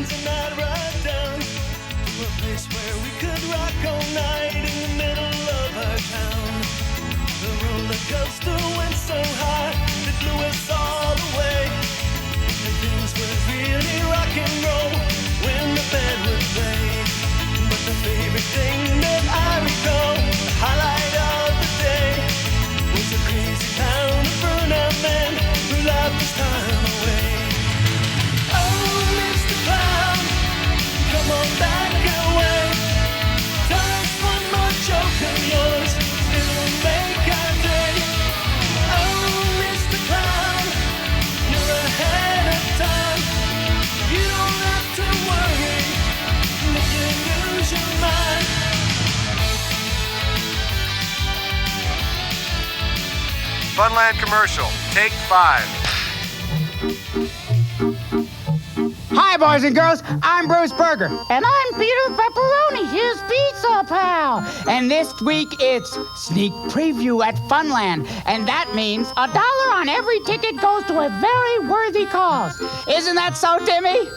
was a night ride down to a place where we could rock all night in the middle of our town. The roller coaster went so high, it blew us all away. And things were really rock and roll when the band would play. But the favorite thing that I recall, the highlight of the day, was a crazy town of burnout men who laughed his time away. Oh, Mr. Clown, come on back away. Tell us one more joke of yours, it'll make our day. Oh, Mr. Clown, you're ahead of time. You don't have to worry if you lose your mind. Funland commercial, take 5. Hi, boys and girls. I'm Bruce Berger. And I'm Peter Pepperoni, his pizza pal. And this week it's sneak preview at Funland. And that means $1 on every ticket goes to a very worthy cause. Isn't that so, Timmy?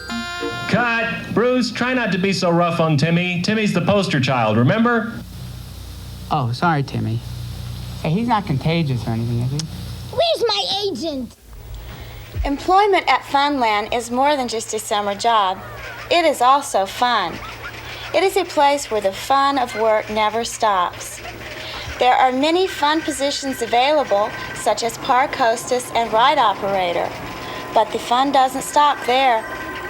Cut! Bruce, try not to be so rough on Timmy. Timmy's the poster child, remember? Oh, sorry, Timmy. Hey, he's not contagious or anything, is he? Where's my agent? Employment at Funland is more than just a summer job. It is also fun. It is a place where the fun of work never stops. There are many fun positions available, such as park hostess and ride operator. But the fun doesn't stop there.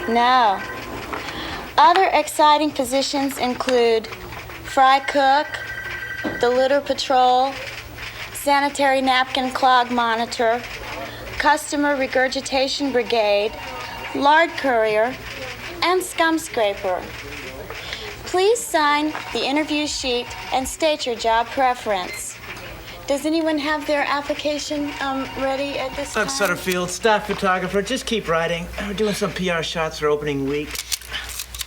No. Other exciting positions include fry cook, the litter patrol, sanitary napkin clog monitor, customer regurgitation brigade, lard courier, and scum scraper. Please sign the interview sheet and state your job preference. Does anyone have their application ready at this time? Doug Sutterfield, staff photographer. Just keep writing. We're doing some PR shots for opening week.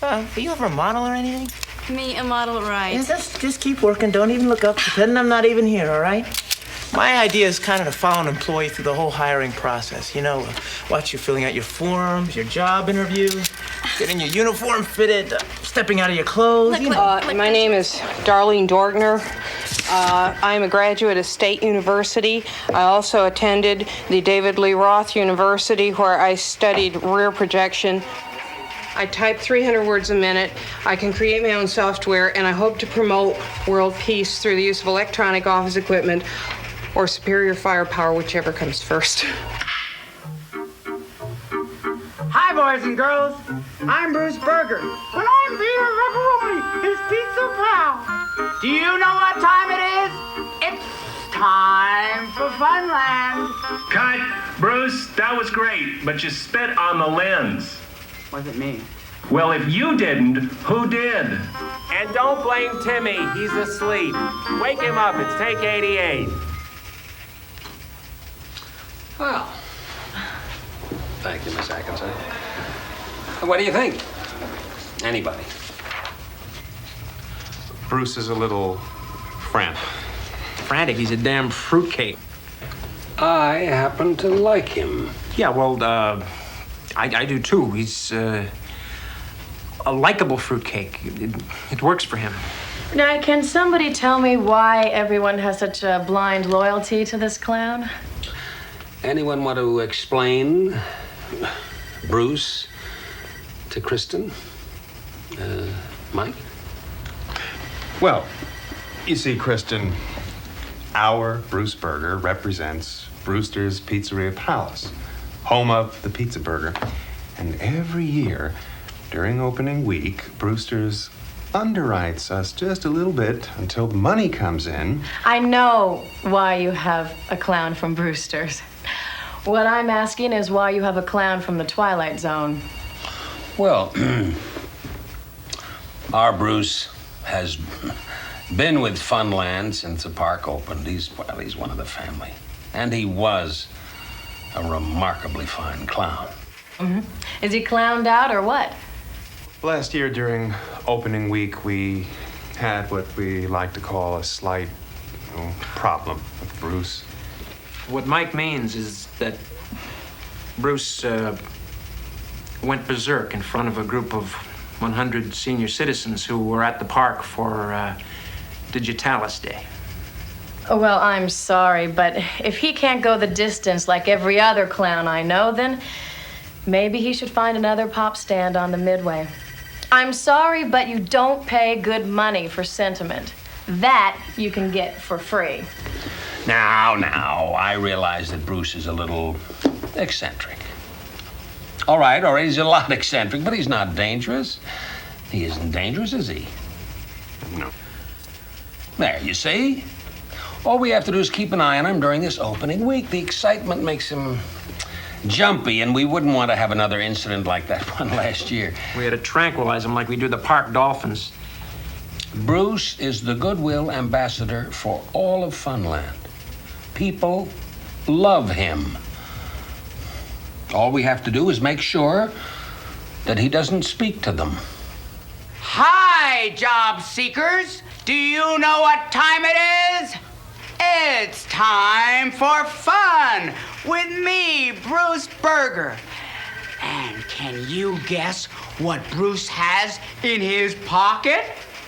Are you ever a model or anything? Me, a model, right? Yeah, just keep working. Don't even look up. Pretend I'm not even here, all right? My idea is kind of to follow an employee through the whole hiring process. You know, watch you filling out your forms, your job interview, getting your uniform fitted, stepping out of your clothes. My name is Darlene Dorgner. I'm a graduate of State University. I also attended the David Lee Roth University, where I studied rear projection. I type 300 words a minute. I can create my own software, and I hope to promote world peace through the use of electronic office equipment or superior firepower, whichever comes first. Hi, boys and girls. I'm Bruce Berger. And I'm Peter Pepperoni, his pizza pal. Do you know what time it is? It's time for Funland. Cut! Bruce, that was great, but you spit on the lens. Was it me? Well, if you didn't, who did? And don't blame Timmy, he's asleep. Wake him up, it's take 88. Well, thank you, Miss Atkinson. What do you think? Anybody? Bruce is a little frantic. Frantic, he's a damn fruitcake. I happen to like him. Yeah, well, I do too. He's a likable fruitcake. It works for him. Now, can somebody tell me why everyone has such a blind loyalty to this clown? Anyone want to explain Bruce to Kristen? Mike? Well, you see, Kristen, our Bruce Berger represents Brewster's Pizzeria Palace, home of the Pizza Burger. And every year, during opening week, Brewster's underwrites us just a little bit until the money comes in. I know why you have a clown from Brewster's. What I'm asking is why you have a clown from the Twilight Zone. Well, our Bruce has been with Funland since the park opened. He's one of the family. And he was a remarkably fine clown. Mm-hmm. Is he clowned out or what? Last year during opening week, we had what we like to call a slight problem with Bruce. What Mike means is that Bruce went berserk in front of a group of 100 senior citizens who were at the park for Digitalis Day. Oh, well, I'm sorry, but if he can't go the distance like every other clown I know, then maybe he should find another pop stand on the Midway. I'm sorry, but you don't pay good money for sentiment. That you can get for free. Now, I realize that Bruce is a little eccentric. All right, he's a lot eccentric, but he's not dangerous. He isn't dangerous, is he? No. There, you see? All we have to do is keep an eye on him during this opening week. The excitement makes him jumpy, and we wouldn't want to have another incident like that one last year. We had to tranquilize him like we do the park dolphins. Bruce is the goodwill ambassador for all of Funland. People love him. All we have to do is make sure that he doesn't speak to them. Hi, job seekers. Do you know what time it is? It's time for fun with me, Bruce Berger. And can you guess what Bruce has in his pocket?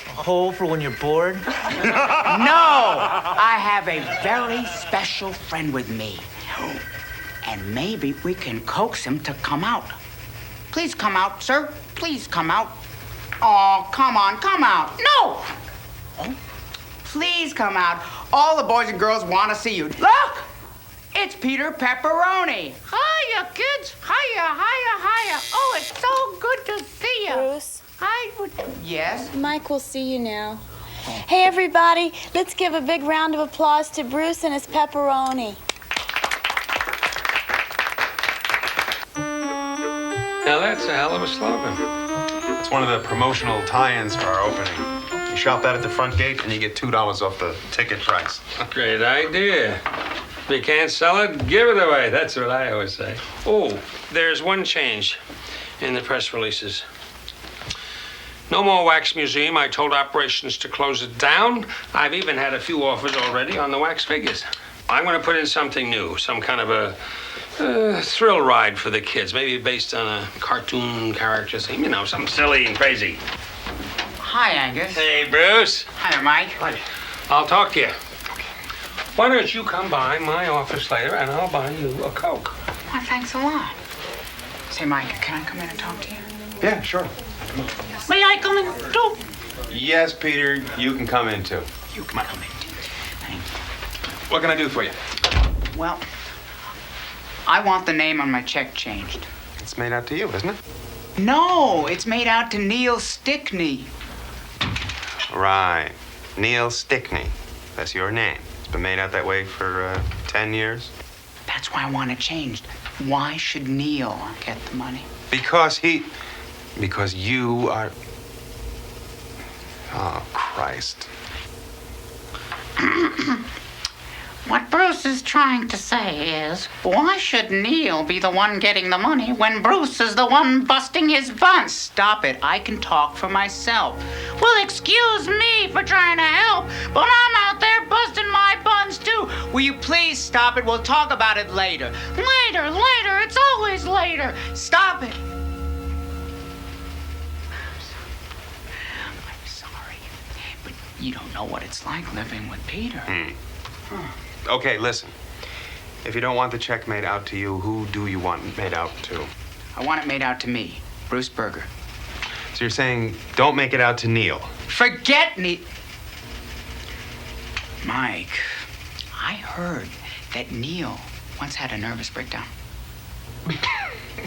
A hole for when you're bored? No, I have a very special friend with me. And maybe we can coax him to come out. Please come out, sir. Please come out. Oh, come on, come out. No! Oh, please come out. All the boys and girls want to see you. Look! It's Peter Pepperoni. Hiya, kids. Hiya. Oh, it's so good to see you. Bruce? Yes? Mike will see you now. Hey, everybody, let's give a big round of applause to Bruce and his pepperoni. Now, that's a hell of a slogan. It's one of the promotional tie-ins for our opening. You shop that at the front gate, and you get $2 off the ticket price. Great idea. If you can't sell it, give it away. That's what I always say. Oh, there's one change in the press releases. No more wax museum. I told operations to close it down. I've even had a few offers already on the wax figures. I'm going to put in something new, some kind of a thrill ride for the kids, maybe based on a cartoon character, you know, something silly and crazy. Hi, Angus. Hey, Bruce. Hi, Mike. Hi. I'll talk to you. Why don't you come by my office later and I'll buy you a Coke? Well, thanks a lot. Say, Mike, can I come in and talk to you? Yeah, sure. May I come in too? Yes, Peter, you can come in too. You can come in too. Thank you. What can I do for you? Well, I want the name on my check changed. It's made out to you, isn't it? No, it's made out to Neil Stickney. Right. Neil Stickney. That's your name. It's been made out that way for 10 years. That's why I want it changed. Why should Neil get the money? Because you are... Oh, Christ. What Bruce is trying to say is, why should Neil be the one getting the money when Bruce is the one busting his buns? Stop it. I can talk for myself. Well, excuse me for trying to help, but I'm out there busting my buns too. Will you please stop it? We'll talk about it later. Later. It's always later. Stop it. I'm sorry, but you don't know what it's like living with Peter. Okay, listen. If you don't want the check made out to you, who do you want it made out to? I want it made out to me, Bruce Berger. So you're saying don't make it out to Neil? Forget Neil. Mike, I heard that Neil once had a nervous breakdown.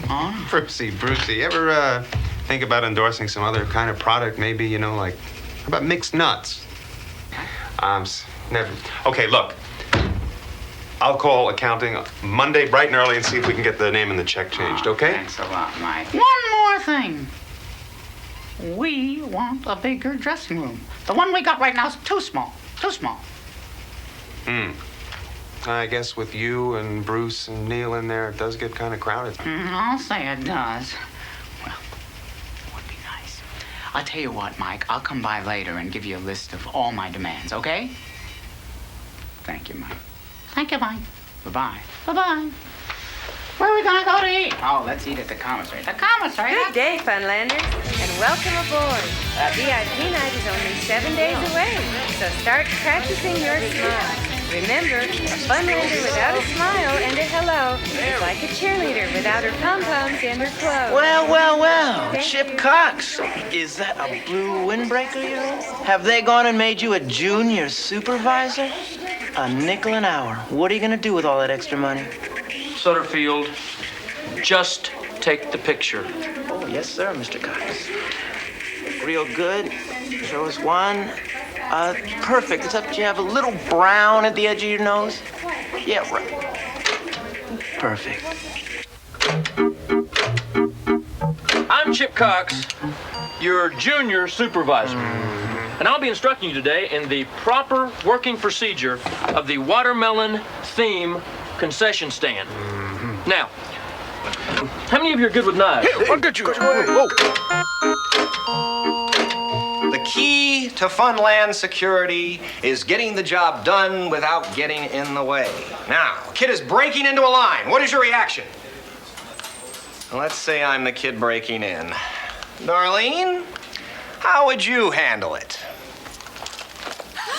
Huh? Brucey, you ever think about endorsing some other kind of product? Maybe, you know, like, how about mixed nuts? Never. Okay, look. I'll call accounting Monday bright and early and see if we can get the name and the check changed, okay? Thanks a lot, Mike. One more thing. We want a bigger dressing room. The one we got right now is too small. I guess with you and Bruce and Neil in there, it does get kind of crowded. I'll say it does. Well, it would be nice. I'll tell you what, Mike. I'll come by later and give you a list of all my demands, okay? Thank you, Mike. Thank you, Mike. Bye-bye. Bye-bye. Where are we gonna go to eat? Oh, let's eat at the commissary. The commissary? Good day, Funlanders, and welcome aboard. VIP night is only 7 days away, so start practicing your smile. Remember, a Funlander without a smile and a hello is like a cheerleader without her pom-poms and her clothes. Well. Chip Cox, is that a blue windbreaker you know? Have they gone and made you a junior supervisor? A nickel an hour. What are you gonna do with all that extra money? Sutterfield, just take the picture. Oh, yes, sir, Mr. Cox. Real good. Show us one. Perfect, except you have a little brown at the edge of your nose. Yeah, right. Perfect. I'm Chip Cox, your junior supervisor. And I'll be instructing you today in the proper working procedure of the watermelon theme concession stand. Now, how many of you are good with knives? I'll get you. Whoa. The key to Funland security is getting the job done without getting in the way. Now, kid is breaking into a line. What is your reaction? Let's say I'm the kid breaking in. Darlene, how would you handle it?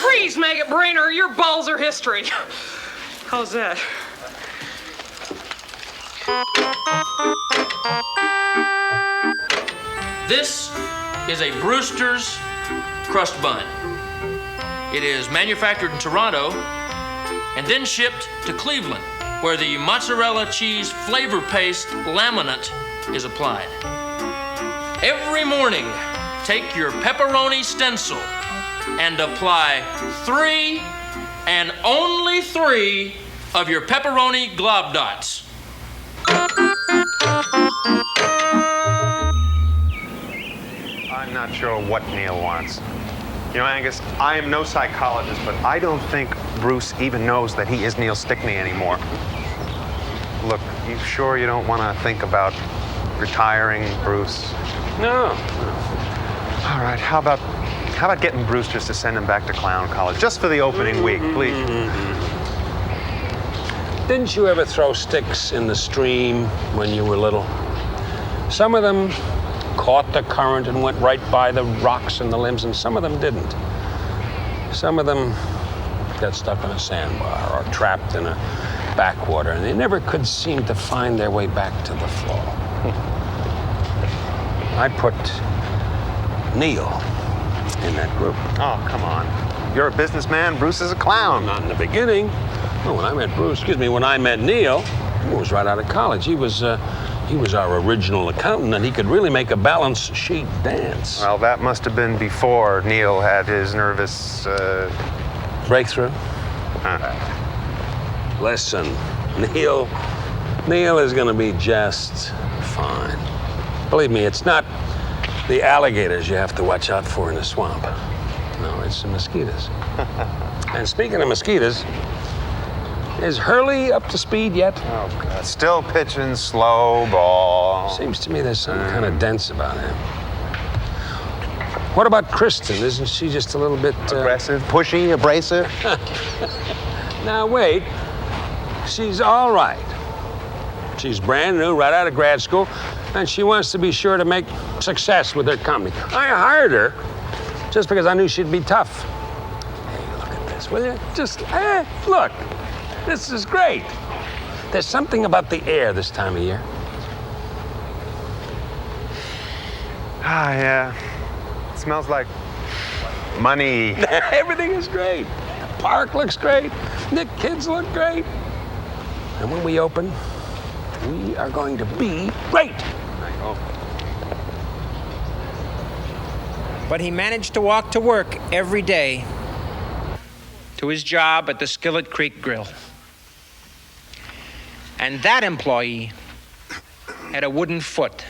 Freeze, Maggot Brainer. Your balls are history. How's that? This is a Brewster's crust bun. It is manufactured in Toronto and then shipped to Cleveland, where the mozzarella cheese flavor paste laminate is applied. Every morning, take your pepperoni stencil and apply 3 and only 3 of your pepperoni glob dots. I'm not sure what Neil wants. You know, Angus, I am no psychologist, but I don't think Bruce even knows that he is Neil Stickney anymore. Look, you sure you don't want to think about retiring Bruce? No. All right, how about getting Brewsters to send him back to clown college just for the opening week, please? Didn't you ever throw sticks in the stream when you were little? Some of them caught the current and went right by the rocks and the limbs, and some of them didn't. Some of them got stuck on a sandbar or trapped in a backwater, and they never could seem to find their way back to the flow. I put Neil in that group. Oh, come on. You're a businessman, Bruce is a clown. Not in the beginning. Well, when I met Neil, he was right out of college. He was our original accountant, and he could really make a balance sheet dance. Well, that must have been before Neil had his nervous, breakthrough? Listen, Neil is gonna be just fine. Believe me, it's not the alligators you have to watch out for in the swamp. No, it's the mosquitoes. And speaking of mosquitoes, is Hurley up to speed yet? Oh, God. Still pitching slow ball. Seems to me there's something kind of dense about him. What about Kristen? Isn't she just a little bit... aggressive, pushy, abrasive? Now, wait. She's all right. She's brand new, right out of grad school, and she wants to be sure to make success with her company. I hired her just because I knew she'd be tough. Hey, look at this, will you? Just, look. This is great. There's something about the air this time of year. Ah, yeah. It smells like money. Everything is great. The park looks great. The kids look great. And when we open, we are going to be great. But he managed to walk to work every day to his job at the Skillet Creek Grill. And that employee had a wooden foot.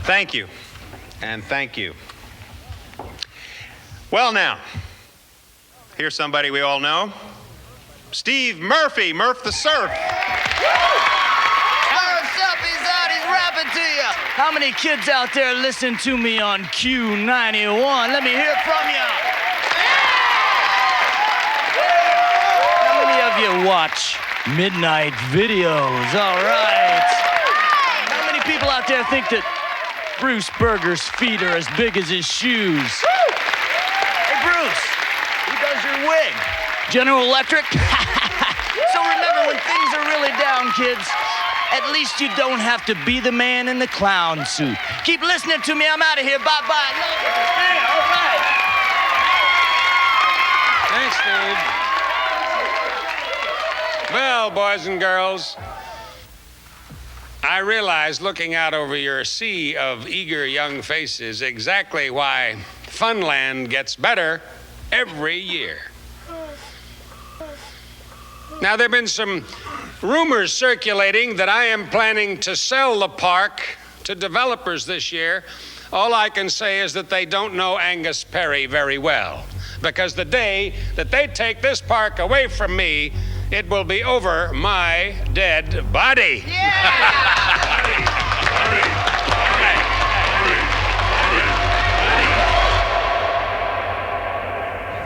Thank you, and thank you. Well, now, here's somebody we all know. Steve Murphy, Murph the Surf. Surf's up, he's out, he's rapping to you. How many kids out there listen to me on Q91? Let me hear it from you. How many of you watch midnight videos? All right. How many people out there think that Bruce Berger's feet are as big as his shoes? Hey, Bruce, who does your wig? General Electric? So remember, when things are really down, kids, at least you don't have to be the man in the clown suit. Keep listening to me. I'm out of here. Bye-bye. Hey, all right. Thanks, Steve. Well, boys and girls, I realize, looking out over your sea of eager young faces, exactly why Funland gets better every year. Now, there have been some rumors circulating that I am planning to sell the park to developers this year. All I can say is that they don't know Angus Perry very well, because the day that they take this park away from me, it will be over my dead body.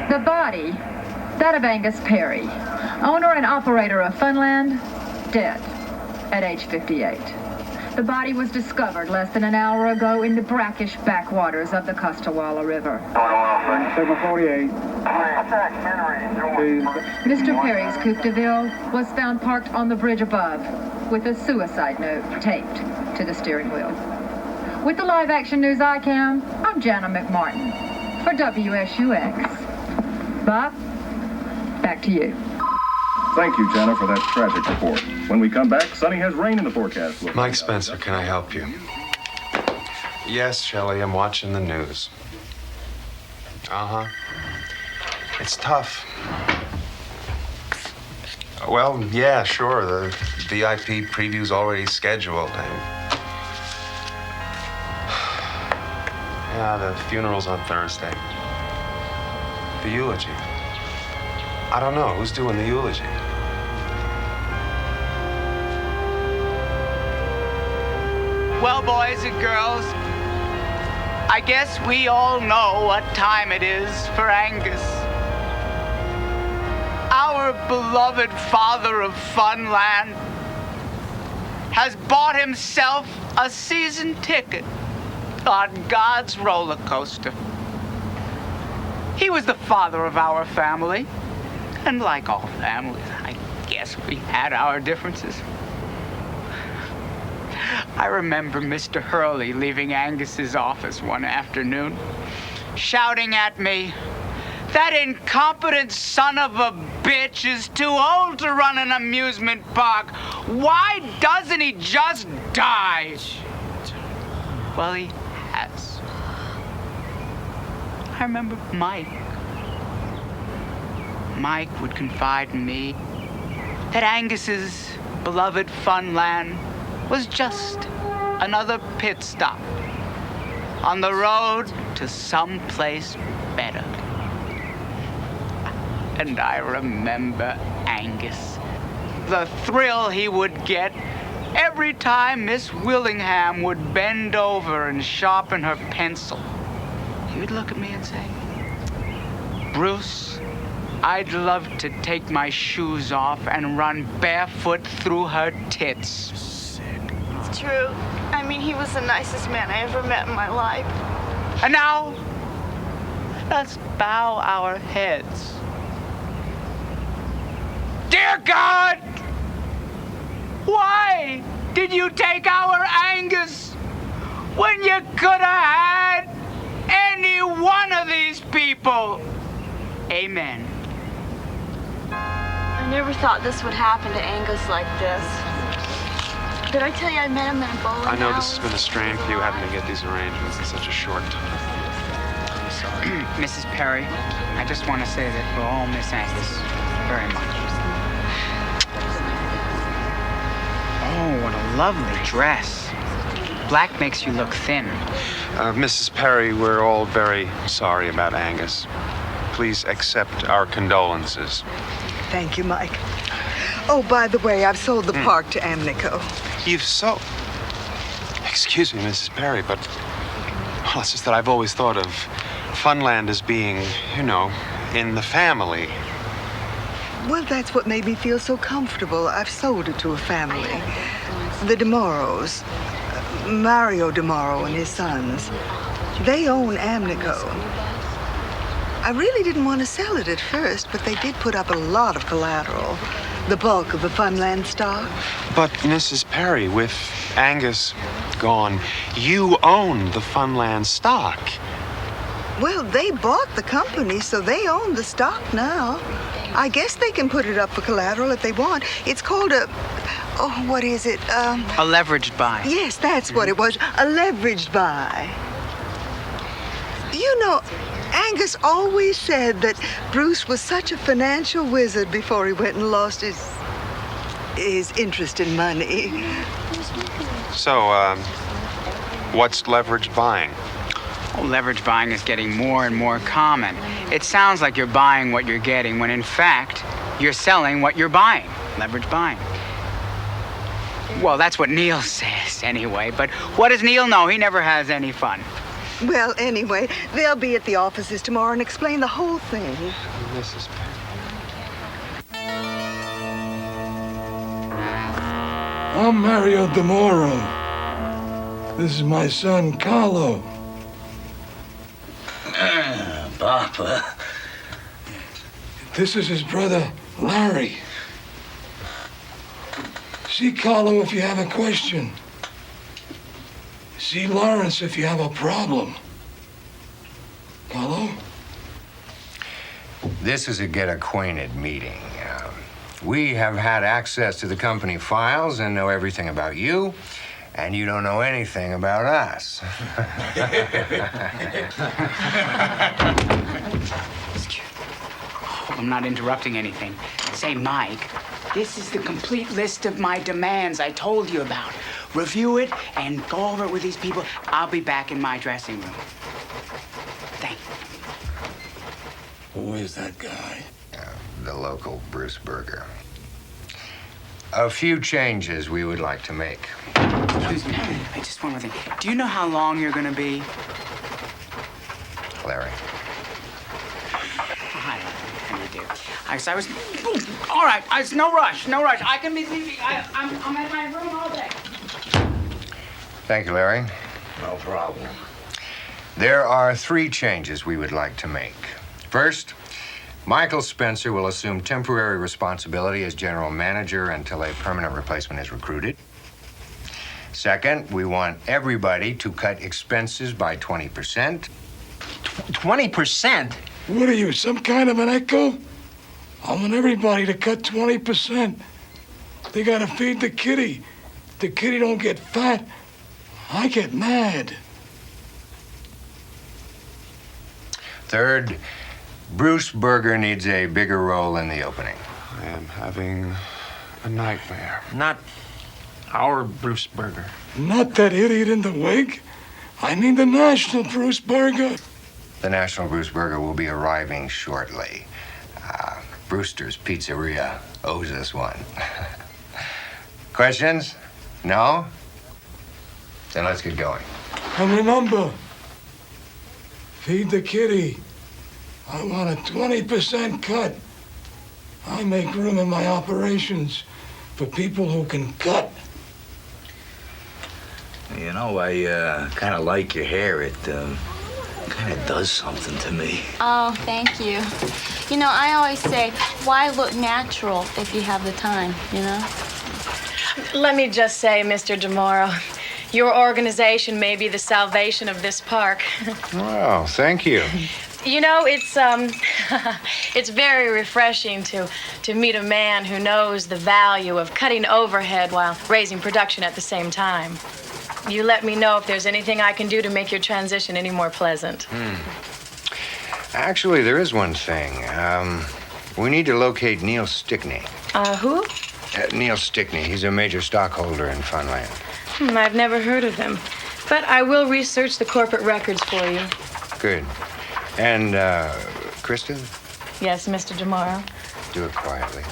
The body, that of Angus Perry, owner and operator of Funland, dead at age 58. The body was discovered less than an hour ago in the brackish backwaters of the Costawalla River. 748. Mr. Perry's coupe de ville was found parked on the bridge above with a suicide note taped to the steering wheel. With the Live Action News ICAM, I'm Jana McMartin for WSUX. Bob, back to you. Thank you, Jenna, for that tragic report. When we come back, Sonny has rain in the forecast. Mike Spencer, can I help you? Yes, Shelley, I'm watching the news. Uh-huh. It's tough. Well, yeah, sure. The VIP preview's already scheduled. Yeah, the funeral's on Thursday. The eulogy. I don't know. Who's doing the eulogy? Well, boys and girls, I guess we all know what time it is for Angus. Our beloved father of Funland has bought himself a season ticket on God's roller coaster. He was the father of our family, and like all families, I guess we had our differences. I remember Mr. Hurley leaving Angus's office one afternoon, shouting at me, "That incompetent son of a bitch is too old to run an amusement park. Why doesn't he just die?" Well, he has. I remember Mike. Mike would confide in me that Angus's beloved Funland was just another pit stop on the road to someplace better. And I remember Angus, the thrill he would get every time Miss Willingham would bend over and sharpen her pencil. He would look at me and say, "Bruce, I'd love to take my shoes off and run barefoot through her tits." It's true. I mean, he was the nicest man I ever met in my life. And now, let's bow our heads. Dear God, why did you take our Angus when you could have had any one of these people? Amen. I never thought this would happen to Angus like this. Did I tell you I met him in a bowling I know alley? this has been a strain for you having to get these arrangements in such a short time. I'm sorry. Mrs. Perry, I just want to say that we'll all miss Angus very much. Oh, what a lovely dress. Black makes you look thin. Mrs. Perry, we're all very sorry about Angus. Please accept our condolences. Thank you, Mike. Oh, by the way, I've sold the park to Amnico. You've sold? Excuse me, Mrs. Perry, but well, it's just that I've always thought of Funland as being, you know, in the family. Well, that's what made me feel so comfortable. I've sold it to a family. The DeMorros. Mario DeMorro and his sons. They own Amnico. I really didn't want to sell it at first, but they did put up a lot of collateral. The bulk of the Funland stock. But, Mrs. Perry, with Angus gone, you own the Funland stock. Well, they bought the company, so they own the stock now. I guess they can put it up for collateral if they want. It's called a... Oh, what is it? A leveraged buy. Yes, that's what it was. A leveraged buy. You know, Angus always said that Bruce was such a financial wizard before he went and lost his interest in money. So, what's leverage buying? Oh, leverage buying is getting more and more common. It sounds like you're buying what you're getting, when in fact, you're selling what you're buying. Leverage buying. Well, that's what Neil says, anyway. But what does Neil know? He never has any fun. Well, anyway, they'll be at the offices tomorrow and explain the whole thing. Mrs. I'm Mario DeMoro. This is my son, Carlo. Papa. This is his brother, Larry. See Carlo if you have a question. See Lawrence if you have a problem. Carlo? This is a get-acquainted meeting. We have had access to the company files and know everything about you, and you don't know anything about us. I'm not interrupting anything. Say, Mike, this is the complete list of my demands I told you about. Review it and go over it with these people. I'll be back in my dressing room. Thank you. Who is that guy? The local Bruce Berger. A few changes we would like to make. Excuse me. Hey, just one more thing. Do you know how long you're going to be? Larry. Hi, how do you do? I was... All right, it's no rush, no rush. I can be leaving. I'm at my room all day. Thank you, Larry. No problem. There are 3 changes we would like to make. First, Michael Spencer will assume temporary responsibility as general manager until a permanent replacement is recruited. Second, we want everybody to cut expenses by 20%. 20%? What are you, some kind of an echo? I want everybody to cut 20%. They gotta feed the kitty. The kitty don't get fat. I get mad. Third, Bruce Berger needs a bigger role in the opening. I am having a nightmare. Not our Bruce Berger. Not that idiot in the wig. I mean the national Bruce Berger. The National Bruce Berger will be arriving shortly. Brewster's Pizzeria owes us one. Questions? No? Then let's get going. And remember, feed the kitty. I want a 20% cut. I make room in my operations for people who can cut. You know, I kind of like your hair. It kind of does something to me. Oh, thank you. You know, I always say, why look natural if you have the time, you know? Let me just say, Mr. DeMoro, your organization may be the salvation of this park. Well, thank you. You know, it's it's very refreshing to meet a man who knows the value of cutting overhead while raising production at the same time. You let me know if there's anything I can do to make your transition any more pleasant. Actually, there is one thing. We need to locate Neil Stickney. Who? Neil Stickney. He's a major stockholder in Funland. I've never heard of him. But I will research the corporate records for you. Good. And, Kristen? Yes, Mr. DeMoro. Do it quietly.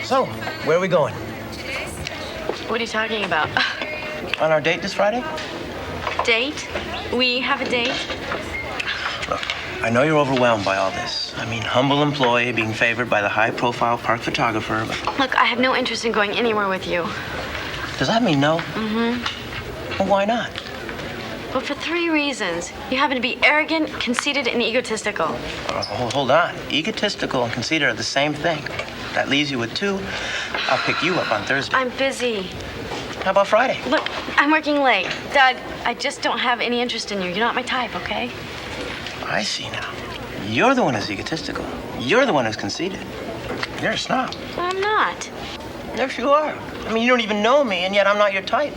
So, where are we going? What are you talking about? On our date this Friday? Date? We have a date? Look, I know you're overwhelmed by all this. I mean, humble employee being favored by the high-profile park photographer. But Look, I have no interest in going anywhere with you. does that mean no? Mm-hmm. Well, why not? Well, for 3 reasons. You happen to be arrogant, conceited, and egotistical. Hold on. Egotistical and conceited are the same thing. That leaves you with 2. I'll pick you up on Thursday. I'm busy. How about Friday? Look, I'm working late. Doug, I just don't have any interest in you. You're not my type, okay? I see now. You're the one who's egotistical. You're the one who's conceited. You're a snob. I'm not. Yes, you are. I mean, you don't even know me, and yet I'm not your type.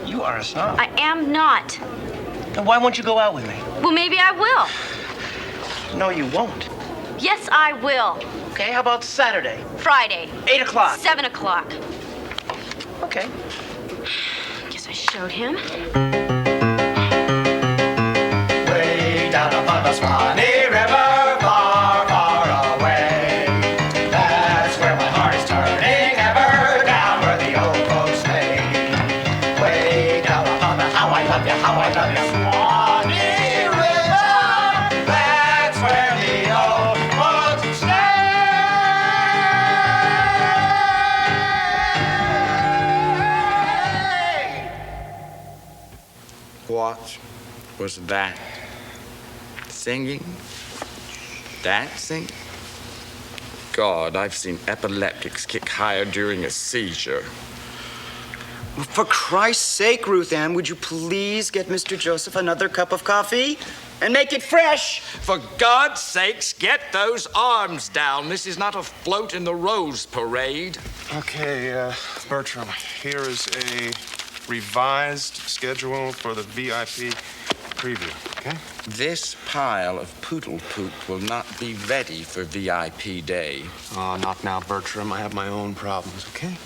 You are a snob. I am not. Then why won't you go out with me? Well, maybe I will. No, you won't. Yes, I will. Okay, how about Saturday? Friday. 8 o'clock. 7 o'clock. Okay. Guess I showed him. Way down upon the Swanee River, far, far away. That's where my heart is turning ever, down where the old folks stay. Way down upon the how I love you, Swanee River. That's where the old folks stay. What was that? Singing? Dancing? God, I've seen epileptics kick higher during a seizure. For Christ's sake, Ruth Ann, would you please get Mr. Joseph another cup of coffee? And make it fresh! For God's sakes, get those arms down. This is not a float in the rose parade. Okay, Bertram, here is a revised schedule for the VIP preview, okay? This pile of poodle poop will not be ready for VIP day. Oh, not now, Bertram. I have my own problems, okay?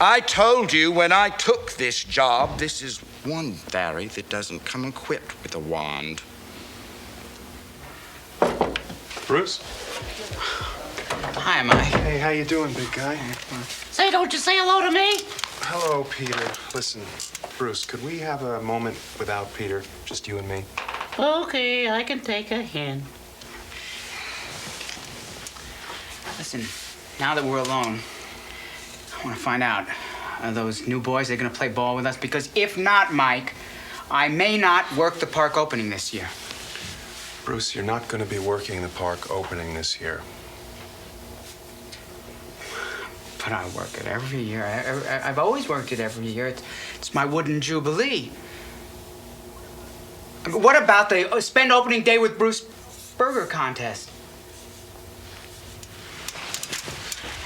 I told you when I took this job, this is one fairy that doesn't come equipped with a wand. Bruce? Hi, Mike. Hey, how you doing, big guy? Say, don't you say hello to me? Hello, Peter. Listen, Bruce, could we have a moment without Peter? Just you and me? Okay, I can take a hint. Listen, now that we're alone, I want to find out, are those new boys, they're going to play ball with us? Because if not, Mike, I may not work the park opening this year. Bruce, you're not going to be working the park opening this year. But I work it every year. I've always worked it every year. It's my wooden jubilee. I mean, what about the spend opening day with Bruce burger contest?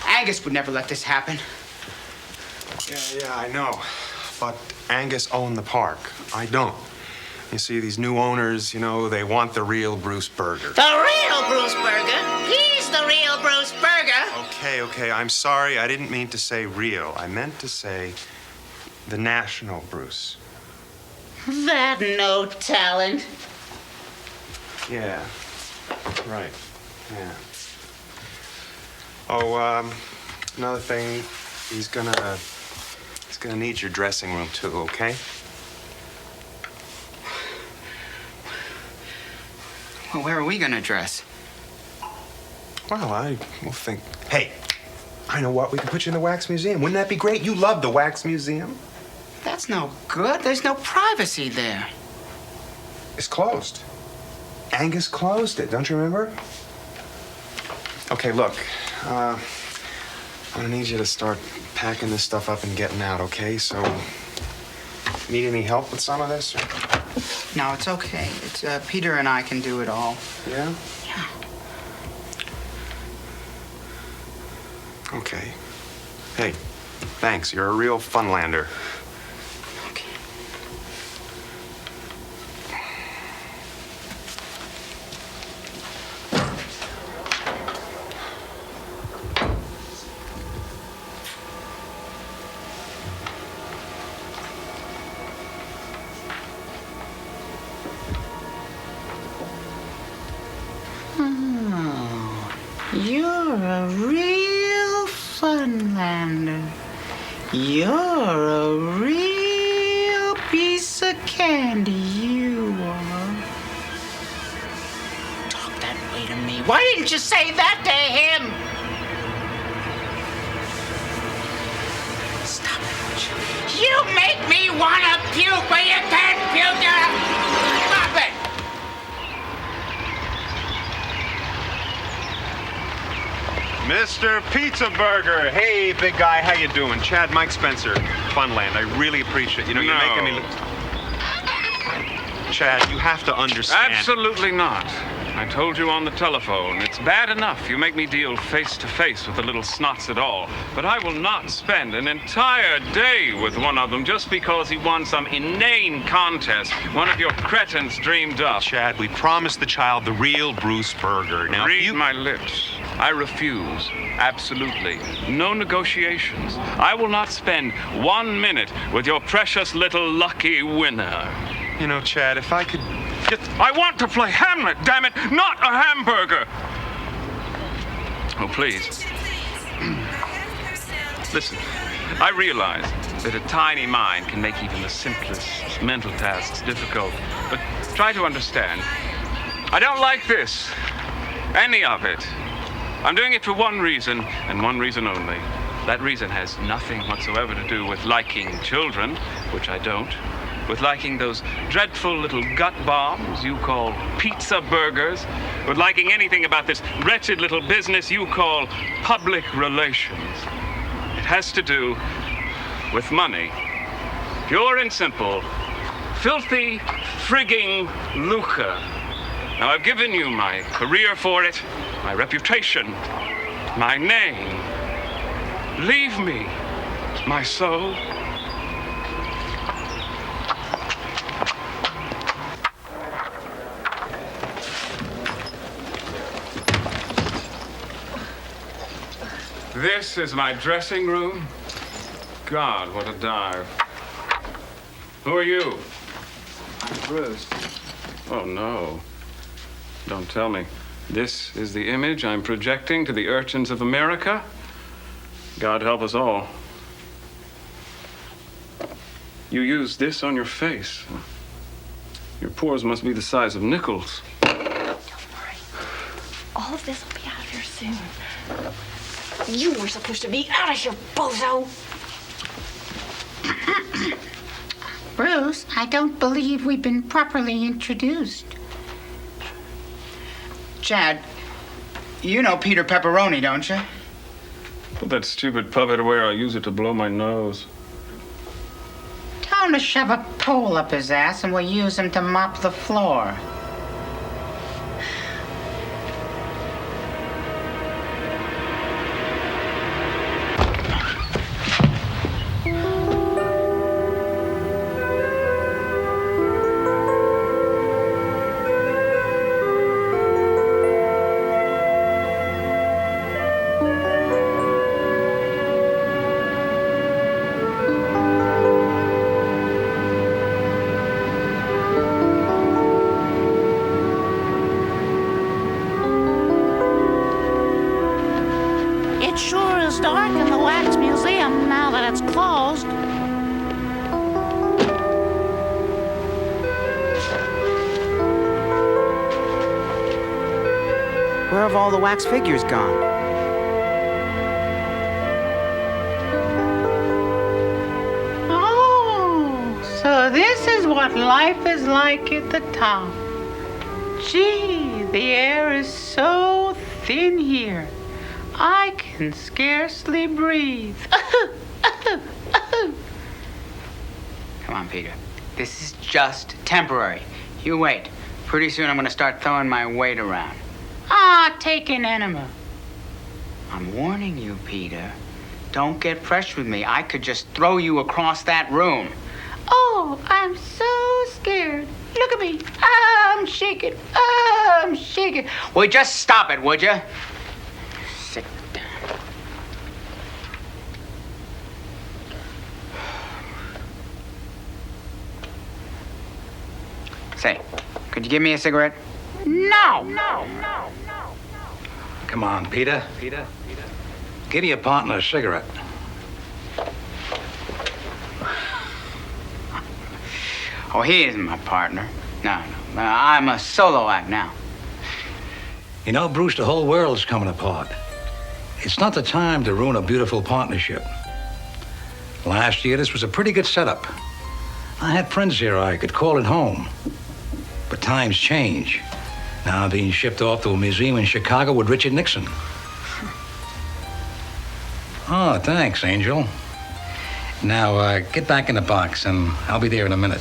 Angus would never let this happen. Yeah, I know. But Angus owned the park. I don't. You see, these new owners, you know, they want the real Bruce Burger. The real Bruce Burger? He's the real Bruce Burger. Okay, I'm sorry. I didn't mean to say real. I meant to say the national Bruce. That no talent. Yeah, right. Yeah. Oh, another thing, he's gonna need your dressing room too, okay? Well, where are we gonna dress? Well, I will think. Hey, I know what. We can put you in the Wax Museum. Wouldn't that be great? You love the Wax Museum. That's no good. There's no privacy there. It's closed. Angus closed it. Don't you remember? Okay, look. I'm gonna need you to start packing this stuff up and getting out, okay? So, need any help with some of this? Or? No, it's okay. It's Peter and I can do it all. Yeah? Yeah. Okay. Hey, thanks. You're a real Funlander. Okay. Oh, you're a real Funlander. Funlander. You're a real piece of candy, you are. Talk that way to me. Why didn't you say that to him? Stop it, would you? You make me want to puke, but you can't puke. Stop it! Mr. Pizza Burger. Hey, big guy, how you doing? Chad, Mike Spencer, Funland. I really appreciate you're making me look. Chad, you have to understand. Absolutely not. I told you on the telephone, it's bad enough you make me deal face to face with the little snots at all, but I will not spend an entire day with one of them just because he won some inane contest one of your cretins dreamed up. Chad, we promised the child the real Bruce Burger. Now, read my lips. I refuse. Absolutely. No negotiations. I will not spend 1 minute with your precious little lucky winner. You know, Chad, if I could I want to play Hamlet, damn it, not a hamburger! Oh, please. Listen, I realize that a tiny mind can make even the simplest mental tasks difficult, but try to understand. I don't like this. Any of it. I'm doing it for one reason, and one reason only. That reason has nothing whatsoever to do with liking children, which I don't, with liking those dreadful little gut bombs you call pizza burgers, with liking anything about this wretched little business you call public relations. It has to do with money. Pure and simple, filthy, frigging lucre. Now, I've given you my career for it, my reputation, my name. Leave me, my soul. This is my dressing room. God, what a dive. Who are you? I'm Bruce. Oh, no. Don't tell me. This is the image I'm projecting to the urchins of America? God help us all. You used this on your face. Your pores must be the size of nickels. Don't worry. All of this will be out of here soon. You were supposed to be out of here, bozo! Bruce, I don't believe we've been properly introduced. Chad, you know Peter Pepperoni, don't you? Put that stupid puppet away or I'll use it to blow my nose. Tell him to shove a pole up his ass and we'll use him to mop the floor. It sure is dark in the Wax Museum now that it's closed. Where have all the wax figures gone? Oh, so this is what life is like at the top. Gee, the air is so thin here. I can scarcely breathe. Come on, Peter. This is just temporary. You wait. Pretty soon I'm gonna start throwing my weight around. Ah, take an enema. I'm warning you, Peter. Don't get fresh with me. I could just throw you across that room. Oh, I'm so scared. Look at me. I'm shaking. I'm shaking. Well, just stop it, would you? Sit down. Say, could you give me a cigarette? No. Come on, Peter. Get your partner a cigarette. Oh, he isn't my partner. No. I'm a solo act now. You know, Bruce, the whole world's coming apart. It's not the time to ruin a beautiful partnership. Last year, this was a pretty good setup. I had friends here I could call it home. But times change. Now I'm being shipped off to a museum in Chicago with Richard Nixon. Oh, thanks, Angel. Now, get back in the box, and I'll be there in a minute.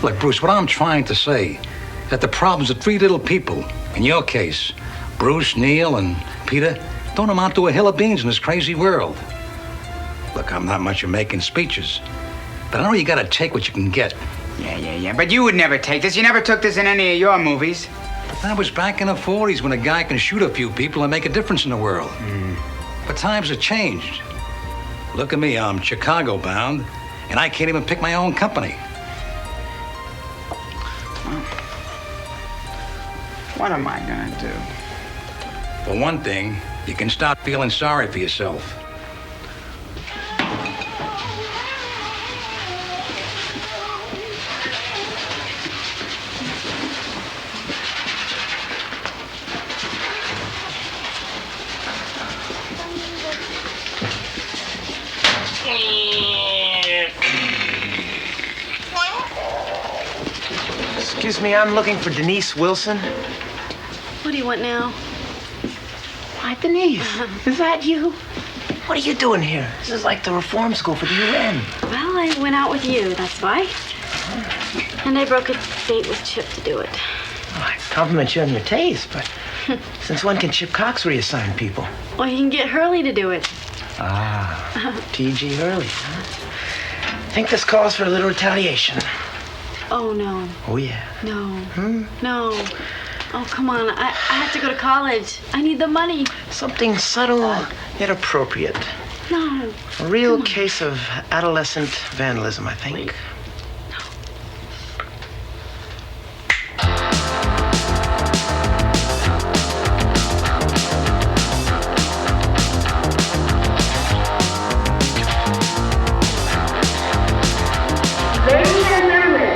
Look, Bruce, what I'm trying to say, that the problems of three little people, in your case, Bruce, Neil, and Peter, don't amount to a hill of beans in this crazy world. Look, I'm not much of making speeches, but I know you gotta take what you can get. Yeah. But you would never take this. You never took this in any of your movies. But that was back in the 40s when a guy can shoot a few people and make a difference in the world. But times have changed. Look at me, I'm Chicago bound, and I can't even pick my own company. What am I gonna do? For one thing, you can stop feeling sorry for yourself. Excuse me, I'm looking for Denise Wilson. What do you want now? Why, Denise, is that you? What are you doing here? This is like the reform school for the UN. Well, I went out with you, that's why. And I broke a date with Chip to do it. Oh, I compliment you on your taste, but since when can Chip Cox reassign people? Well, you can get Hurley to do it. Ah, T.G. Hurley, huh? I think this calls for a little retaliation. Oh, no. Oh, yeah. No. No. Oh, come on. I have to go to college. I need the money. Something subtle yet appropriate. No. A real case of adolescent vandalism, I think. Ladies and gentlemen,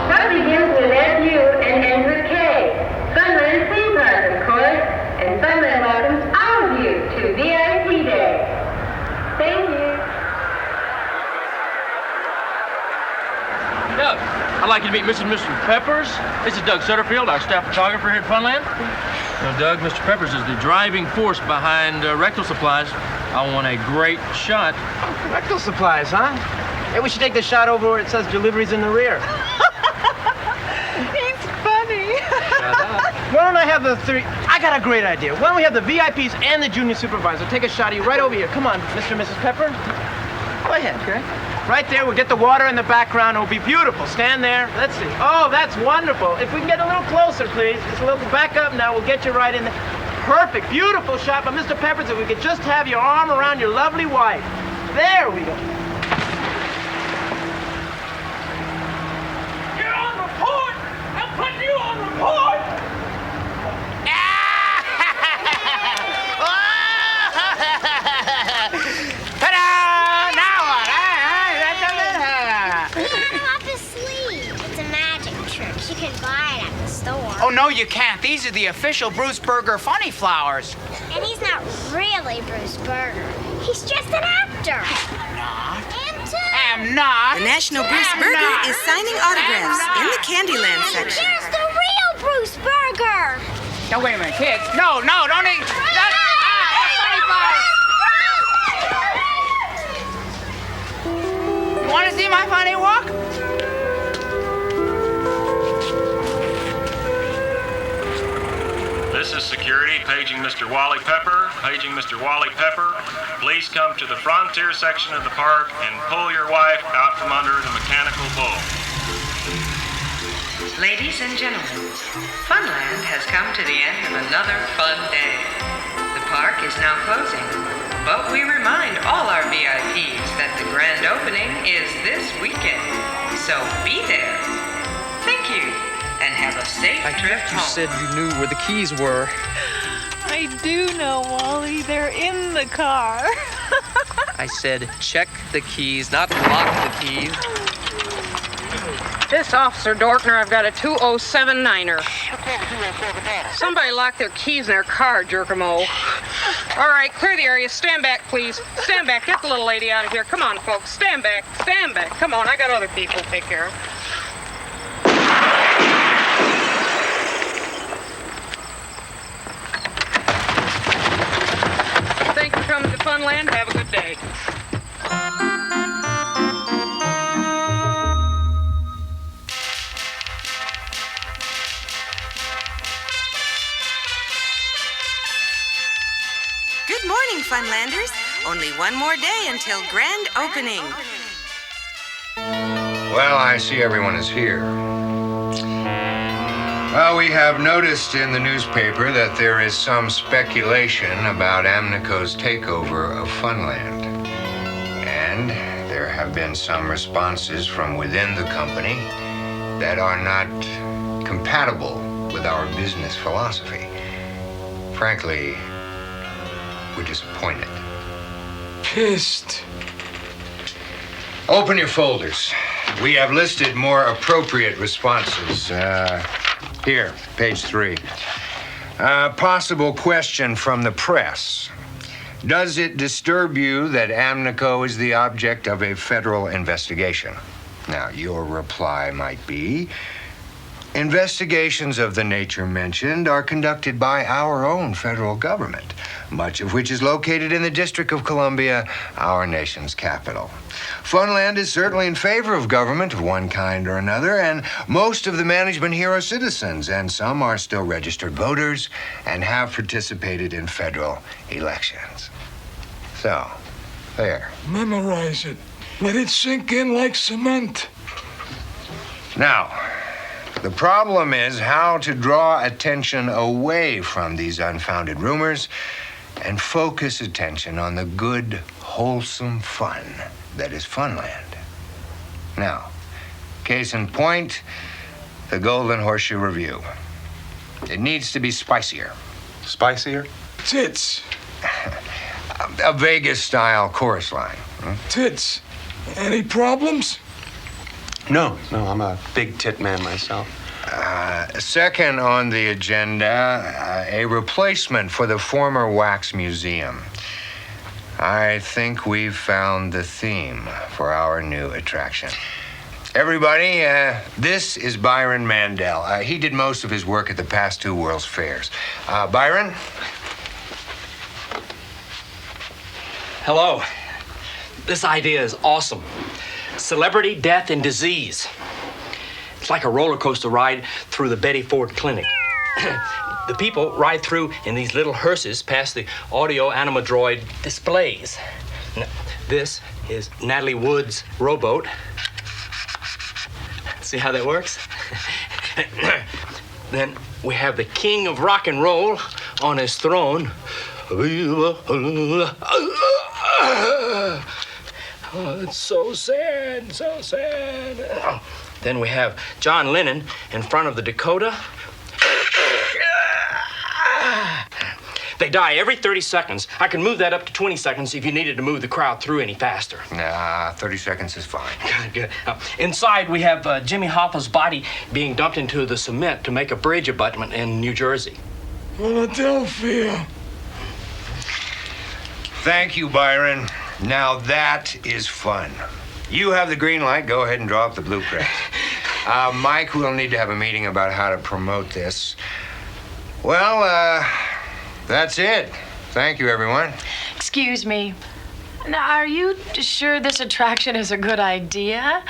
what begins with SU and ends with K. Funland theme park, of course, and Funland welcomes all of you to VIP Day. Thank you. Doug, I'd like you to meet Mr. and Mr. Peppers. This is Doug Sutterfield, our staff photographer here at Funland. Now, Doug, Mr. Peppers is the driving force behind Rectal Supplies. I want a great shot. Rectal Supplies, huh? Hey, we should take the shot over where it says deliveries in the rear. He's funny. Why don't I have the three? I got a great idea. Why don't we have the VIPs and the junior supervisor take a shot of you right over here? Come on, Mr. and Mrs. Pepper. Go ahead. Okay. Right there, we'll get the water in the background. It'll be beautiful. Stand there. Let's see. Oh, that's wonderful. If we can get a little closer, please. Just a little back up now. We'll get you right in there. Perfect. Beautiful shot. But Mr. Peppers, if we could just have your arm around your lovely wife. There we go. Oh, no, you can't. These are the official Bruce Berger funny flowers. And he's not really Bruce Berger. He's just an actor. Am not. The National Bruce Berger is signing autographs in the Candyland section. Here's the real Bruce Berger. No, wait a minute, kids. No, don't eat. You want to see my funny walk? This is security, paging Mr. Wally Pepper. Paging Mr. Wally Pepper. Please come to the frontier section of the park and pull your wife out from under the mechanical bull. Ladies and gentlemen, Funland has come to the end of another fun day. The park is now closing, but we remind all our VIPs that the grand opening is this weekend. So be there. Thank you, and have a safe trip home. You said you knew where the keys were. I do know, Wally. They're in the car. I said check the keys, not lock the keys. This Officer Dortner, I've got a 2079er. Somebody locked their keys in their car, Jerkamo. All right, clear the area. Stand back, please. Stand back. Get the little lady out of here. Come on, folks. Stand back. Stand back. Come on, I got other people to take care of. Thanks for coming to Funland. Have a good day. Good morning, Funlanders. Only one more day until grand opening. Well, I see everyone is here. Well, we have noticed in the newspaper that there is some speculation about Amnico's takeover of Funland. And there have been some responses from within the company that are not compatible with our business philosophy. Frankly, we're disappointed. Pissed. Open your folders. We have listed more appropriate responses. Here, page 3. Possible question from the press. Does it disturb you that Amnico is the object of a federal investigation? Now, your reply might be, investigations of the nature mentioned are conducted by our own federal government, much of which is located in the District of Columbia, our nation's capital. Funland is certainly in favor of government of one kind or another, and most of the management here are citizens, and some are still registered voters and have participated in federal elections. So, there. Memorize it. Let it sink in like cement. Now, the problem is how to draw attention away from these unfounded rumors and focus attention on the good, wholesome fun that is Funland. Now, case in point, the Golden Horseshoe Review. It needs to be spicier. Spicier? Tits. A Vegas-style chorus line. Tits. Any problems? No, I'm a big tit man myself. Second on the agenda, a replacement for the former Wax Museum. I think we've found the theme for our new attraction. Everybody, this is Byron Mandel. He did most of his work at the past 2 World's Fairs. Byron? Hello. This idea is awesome. Celebrity, death, and disease. It's like a roller coaster ride through the Betty Ford Clinic. The people ride through in these little hearses past the audio animadroid displays. Now, this is Natalie Wood's rowboat. See how that works? Then we have the king of rock and roll on his throne. Oh, it's so sad, so sad. Then we have John Lennon in front of the Dakota. They die every 30 seconds. I can move that up to 20 seconds if you needed to move the crowd through any faster. Nah, 30 seconds is fine. Good. Inside, we have Jimmy Hoffa's body being dumped into the cement to make a bridge abutment in New Jersey. Philadelphia. Thank you, Byron. Now that is fun. You have the green light. Go ahead and draw up the blueprint. Mike, we'll need to have a meeting about how to promote this. Well, that's it. Thank you, everyone. Excuse me. Now, are you sure this attraction is a good idea?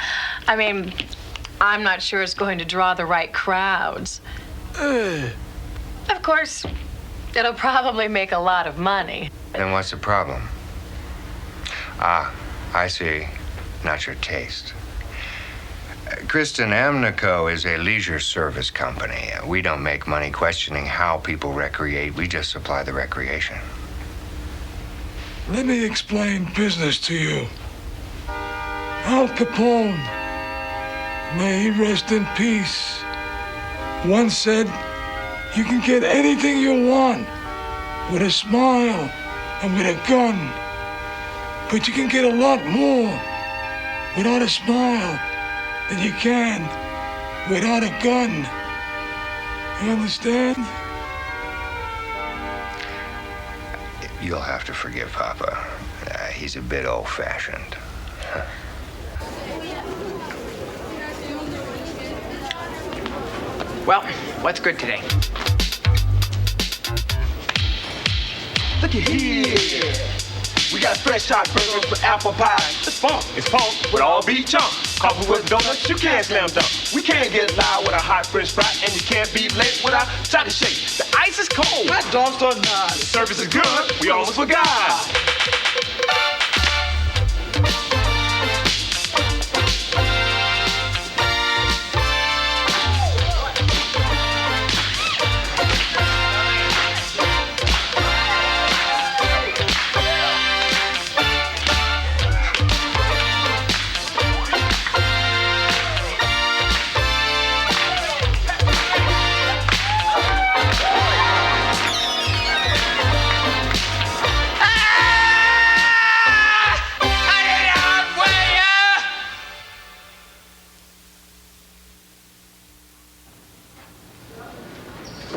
I mean, I'm not sure it's going to draw the right crowds. Of course, it'll probably make a lot of money. Then what's the problem? I see. Not your taste. Kristen, Amnico is a leisure service company. We don't make money questioning how people recreate. We just supply the recreation. Let me explain business to you. Al Capone, may he rest in peace, once said, you can get anything you want with a smile and with a gun. But you can get a lot more without a smile than you can without a gun. You understand? You'll have to forgive Papa. He's a bit old-fashioned. Well, what's good today? Look at here. We got fresh hot burgers with apple pie. It's funk with all beef chunk. Coffee with donuts, you can't slam dunk. We can't get loud with a hot French fry, and you can't be late with our chocolate shake. The ice is cold, hot dogs are not. The service is good, we almost forgot.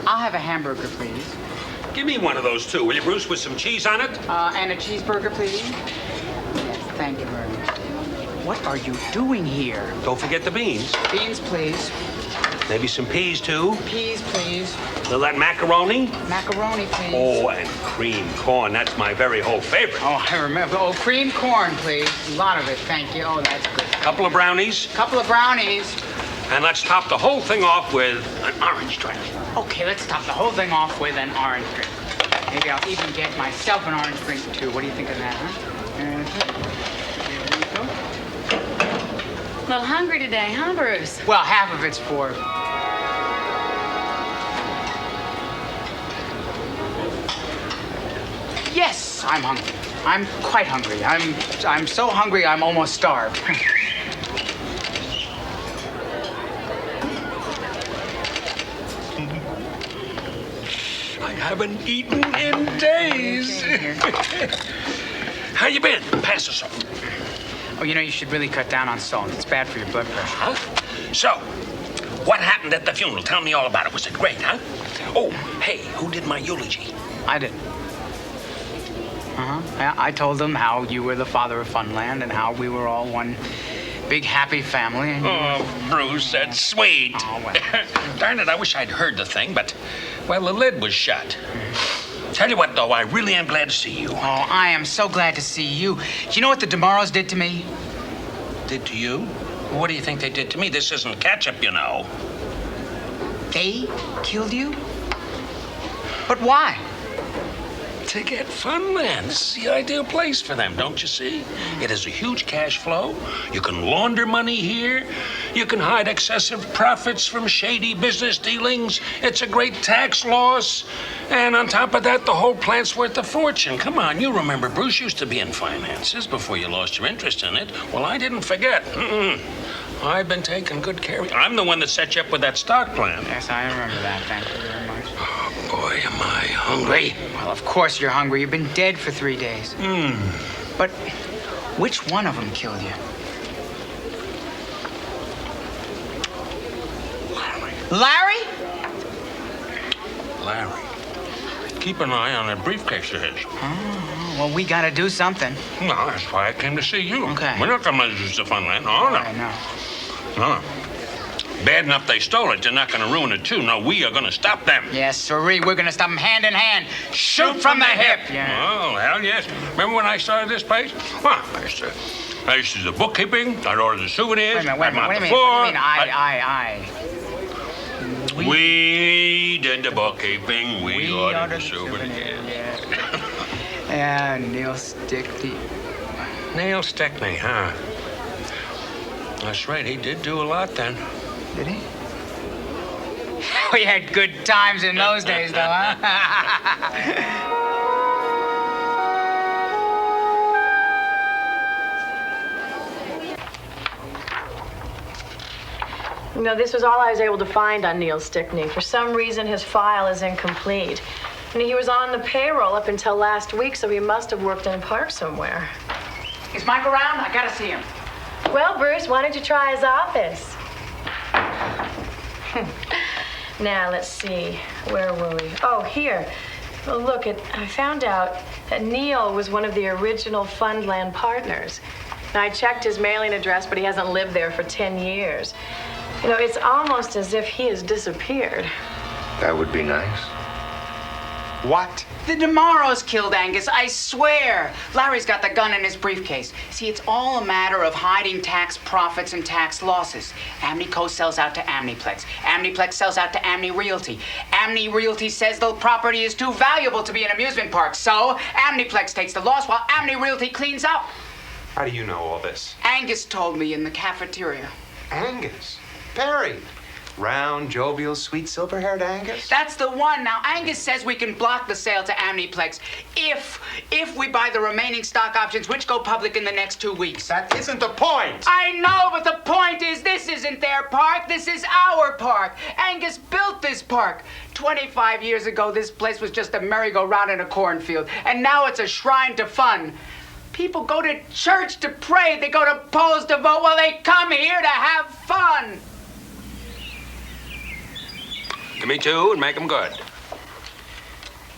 I'll have a hamburger, please. Give me one of those too, will you, Bruce, with some cheese on it? And a cheeseburger, please. Yes, thank you very much. What are you doing here? Don't forget the beans. Beans, please. Maybe some peas too. Peas, please. Will that macaroni? Macaroni, please. Oh, and cream corn. That's my very whole favorite. Oh, I remember. Oh, cream corn, please. A lot of it, thank you. Oh, that's good. Couple of brownies. Couple of brownies. And let's top the whole thing off with an orange drink. Okay, let's top the whole thing off with an orange drink. Maybe I'll even get myself an orange drink, too. What do you think of that, huh? Here we go. A little hungry today, huh, Bruce? Well, half of it's for... Yes, I'm hungry. I'm quite hungry. I'm so hungry I'm almost starved. I haven't eaten in days. How you been? Pass us something. Oh, you know, you should really cut down on salt. It's bad for your blood pressure. Huh? So, what happened at the funeral? Tell me all about it. Was it great, huh? Oh, hey, who did my eulogy? I did. Yeah, I told them how you were the father of Funland and how we were all one big happy family. Oh, Bruce, that's sweet. Oh, well. Darn it, I wish I'd heard the thing, but, well, the lid was shut. Tell you what, though, I really am glad to see you. Oh, I am so glad to see you. You know what the DeMorrows did to me? Did to you? What do you think they did to me? This isn't ketchup, you know. They killed you? But why? To get Funland. This is the ideal place for them, don't you see? It has a huge cash flow. You can launder money here. You can hide excessive profits from shady business dealings. It's a great tax loss. And on top of that, the whole plant's worth a fortune. Come on, you remember Bruce used to be in finances before you lost your interest in it. Well, I didn't forget. I've been taking good care of you. I'm the one that set you up with that stock plan. Yes, I remember that. Thank you very much. Oh, boy, am I hungry. Well, of course you're hungry. You've been dead for 3 days. But which one of them killed you? Larry? Larry. Keep an eye on that briefcase of his. Oh, well, we gotta do something. No, that's why I came to see you. Okay. We're not gonna let you use the Funland. Oh, no. No. Bad enough they stole it, they're not gonna ruin it, too. No, we are gonna stop them. Yes, sirree. We're gonna stop them hand in hand. Shoot from the hip. Yeah. Oh, hell yes. Remember when I started this place? Well, I used to do the bookkeeping. I'd order the souvenirs. Wait a minute. What do you mean? We did the bookkeeping. We ordered the souvenirs. Yeah, Neil Stickney. Neil Stickney, huh? That's right. He did do a lot then. Did he? We had good times in those days, though, huh? You know, this was all I was able to find on Neil Stickney. For some reason, his file is incomplete. And he was on the payroll up until last week, so he must have worked in a park somewhere. Is Mike around? I gotta see him. Well, Bruce, why don't you try his office? Now, let's see. Where were we? Oh, here. Well, look, I found out that Neil was one of the original Funland partners. Now, I checked his mailing address, but he hasn't lived there for 10 years. You know, it's almost as if he has disappeared. That would be nice. What? The DeMaros killed Angus, I swear. Larry's got the gun in his briefcase. See, it's all a matter of hiding tax profits and tax losses. Amnico sells out to Amniplex. Amniplex sells out to Amni Realty. Amni Realty says the property is too valuable to be an amusement park. So, Amniplex takes the loss while Amni Realty cleans up. How do you know all this? Angus told me in the cafeteria. Angus? Perry? Round, jovial, sweet, silver-haired Angus? That's the one. Now, Angus says we can block the sale to Amniplex if we buy the remaining stock options, which go public in the next 2 weeks. That isn't the point. I know, but the point is this isn't their park. This is our park. Angus built this park. 25 years ago, this place was just a merry-go-round in a cornfield, and now it's a shrine to fun. People go to church to pray. They go to polls to vote. Well, they come here to have fun. Give me two and make them good.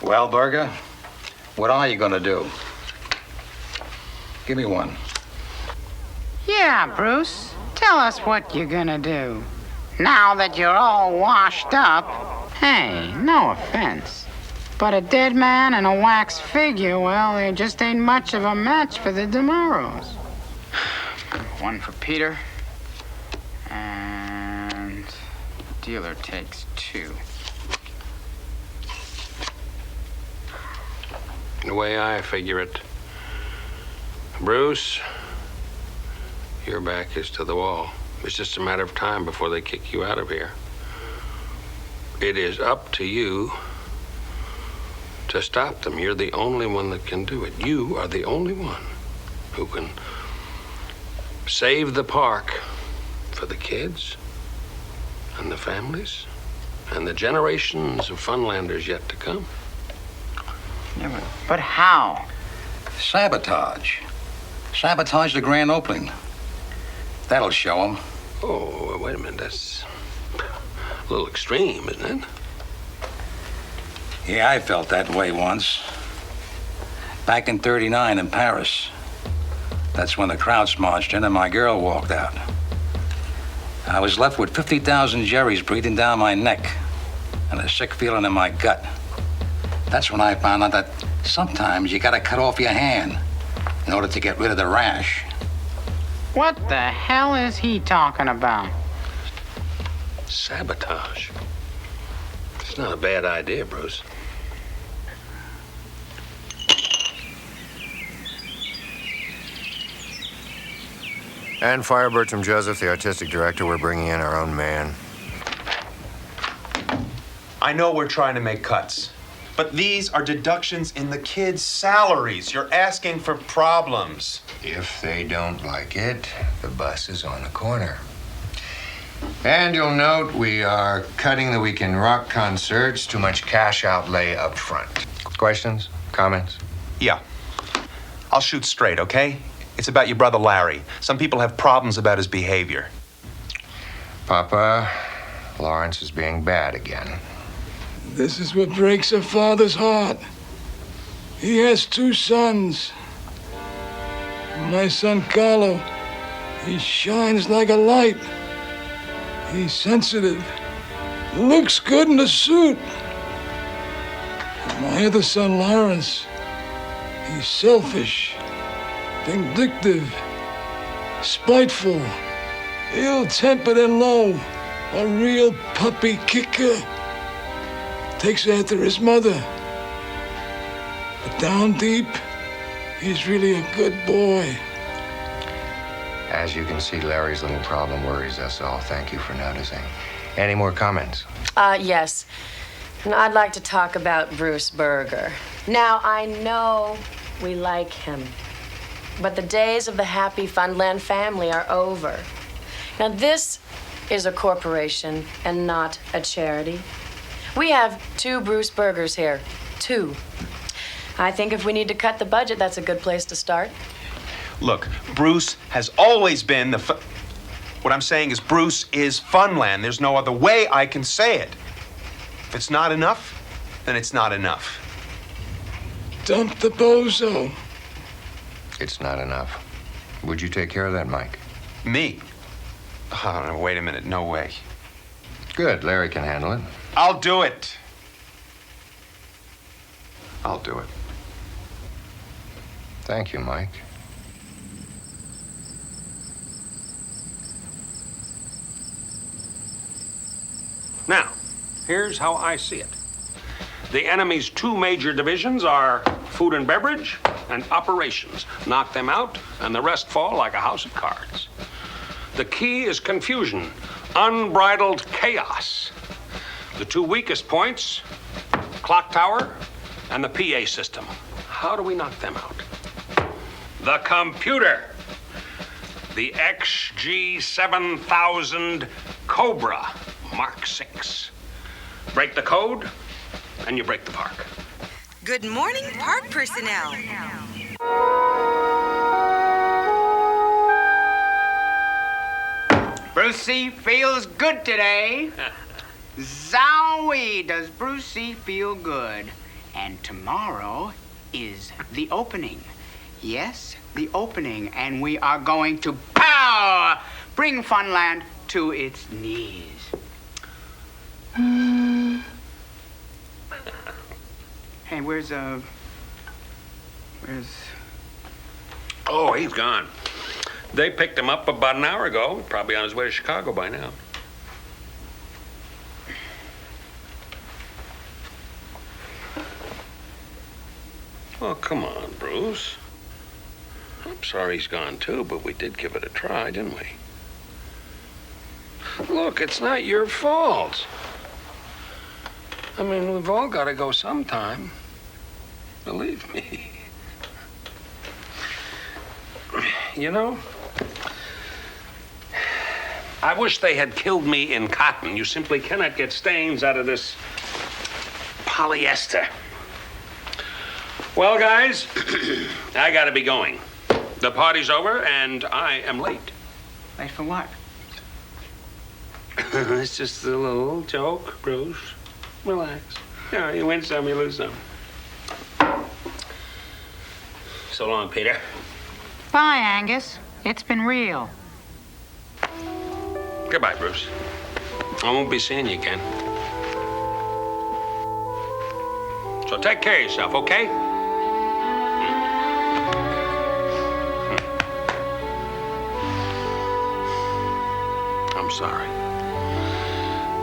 Well, Berger, what are you gonna do? Give me one. Yeah, Bruce. Tell us what you're gonna do. Now that you're all washed up. Hey, no offense, but a dead man and a wax figure, well, there just ain't much of a match for the DeMaros. One for Peter. And dealer takes 2. The way I figure it, Bruce, your back is to the wall. It's just a matter of time before they kick you out of here. It is up to you to stop them. You're the only one that can do it. You are the only one who can save the park for the kids and the families and the generations of Funlanders yet to come. Yeah, but how? Sabotage. Sabotage the grand opening. That'll show them. Oh, wait a minute. That's a little extreme, isn't it? Yeah, I felt that way once. Back in '39 in Paris. That's when the crowds marched in and my girl walked out. I was left with 50,000 Jerry's breathing down my neck and a sick feeling in my gut. That's when I found out that sometimes you gotta cut off your hand in order to get rid of the rash. What the hell is he talking about? Sabotage. It's not a bad idea, Bruce. And fire Bertram Joseph, the artistic director. We're bringing in our own man. I know we're trying to make cuts, but these are deductions in the kids' salaries. You're asking for problems. If they don't like it, the bus is on the corner. And you'll note we are cutting the weekend rock concerts. Too much cash outlay up front. Questions? Comments? Yeah. I'll shoot straight, okay? It's about your brother Larry. Some people have problems about his behavior. Papa, Lawrence is being bad again. This is what breaks a father's heart. He has 2 sons. My son Carlo, he shines like a light. He's sensitive, looks good in a suit. And my other son Lawrence, he's selfish, vindictive, spiteful, ill-tempered and low, a real puppy kicker. Takes after his mother. But down deep, he's really a good boy. As you can see, Larry's little problem worries us all. Thank you for noticing. Any more comments? Yes. And I'd like to talk about Bruce Berger. Now, I know we like him, but the days of the happy Funland family are over. Now, this is a corporation and not a charity. We have 2 Bruce Burgers here. 2. I think if we need to cut the budget, that's a good place to start. Look, Bruce has always been the... What I'm saying is Bruce is Funland. There's no other way I can say it. If it's not enough, then it's not enough. Dump the bozo. It's not enough. Would you take care of that, Mike? Me? Oh, no, wait a minute. No way. Good. Larry can handle it. I'll do it. I'll do it. Thank you, Mike. Now, here's how I see it. The enemy's 2 major divisions are food and beverage and operations. Knock them out, and the rest fall like a house of cards. The key is confusion, unbridled chaos. The 2 weakest points, clock tower and the PA system. How do we knock them out? The computer. The XG7000 Cobra Mark 6. Break the code, and you break the park. Good morning, park personnel. Brucey feels good today. Zowie, does Brucey feel good? And tomorrow is the opening. Yes, the opening. And we are going to pow! Bring Funland to its knees. Hey, where's... Oh, he's gone. They picked him up about an hour ago. Probably on his way to Chicago by now. Oh, come on, Bruce. I'm sorry he's gone too, but we did give it a try, didn't we? Look, it's not your fault. I mean, we've all got to go sometime. Believe me. You know, I wish they had killed me in cotton. You simply cannot get stains out of this polyester. Well, guys, I gotta be going. The party's over, and I am late. Late for what? It's just a little joke, Bruce. Relax. You know, you win some, you lose some. So long, Peter. Bye, Angus. It's been real. Goodbye, Bruce. I won't be seeing you again. So take care of yourself, okay? I'm sorry.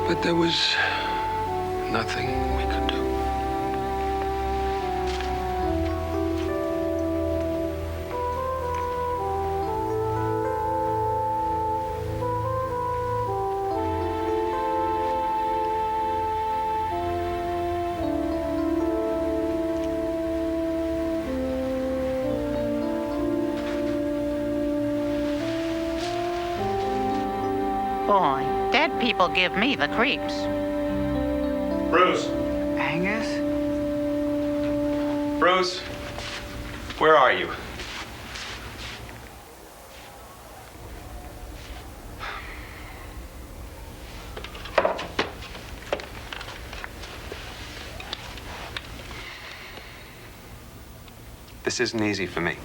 But there was nothing we could do. Boy, dead people give me the creeps. Bruce. Angus? Bruce, where are you? This isn't easy for me.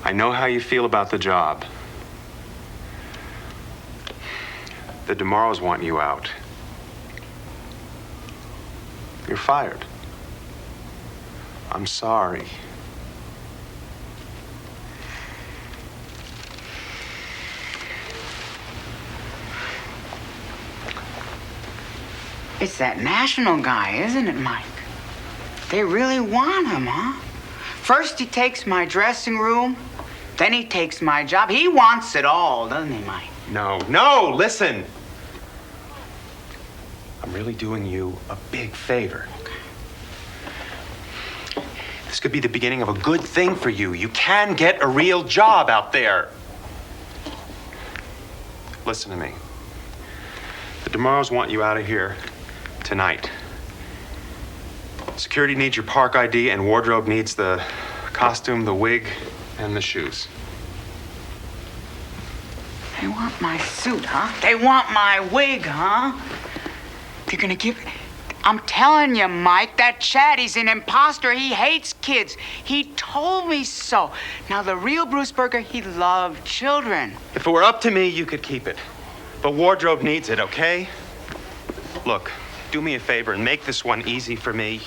I know how you feel about the job. The DeMorrows want you out. You're fired. I'm sorry. It's that national guy, isn't it, Mike? They really want him, huh? First he takes my dressing room, then he takes my job. He wants it all, doesn't he, Mike? No, listen. I'm really doing you a big favor. This could be the beginning of a good thing for you. You can get a real job out there. listen to me. The DeMorrows want you out of here tonight. Security needs your park ID, and wardrobe needs the costume, the wig, and the shoes. They want my suit, huh? They want my wig, huh? They're gonna give... I'm telling you, Mike, that Chad, he's an imposter. He hates kids. He told me so. Now, the real Bruce Berger, he loved children. If it were up to me, you could keep it. But wardrobe needs it, okay? Look, do me a favor and make this one easy for me.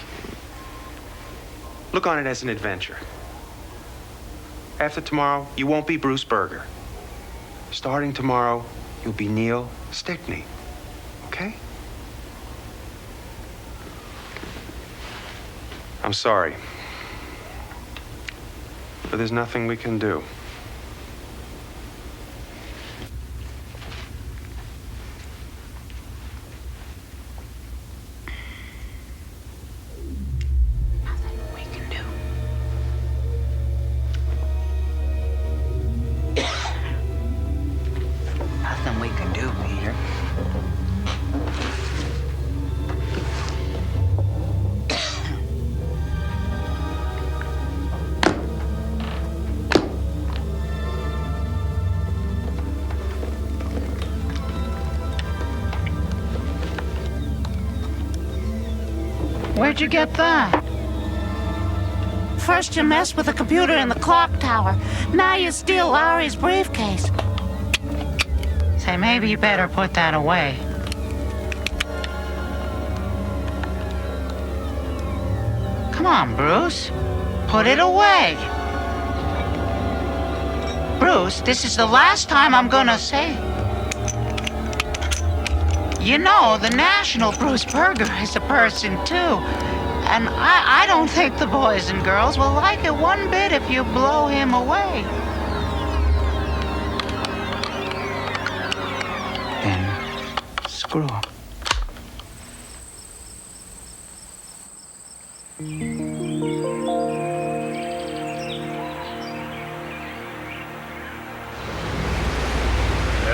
Look on it as an adventure. After tomorrow, you won't be Bruce Berger. Starting tomorrow, you'll be Neil Stickney, okay? I'm sorry, but there's nothing we can do. Nothing we can do, Peter. Where'd you get that? First you messed with the computer in the clock tower. Now you steal Larry's briefcase. Say, maybe you better put that away. Come on, Bruce. Put it away. Bruce, this is the last time I'm gonna say. You know, the national Bruce Berger is a person, too. And I don't think the boys and girls will like it one bit if you blow him away. Then, screw him.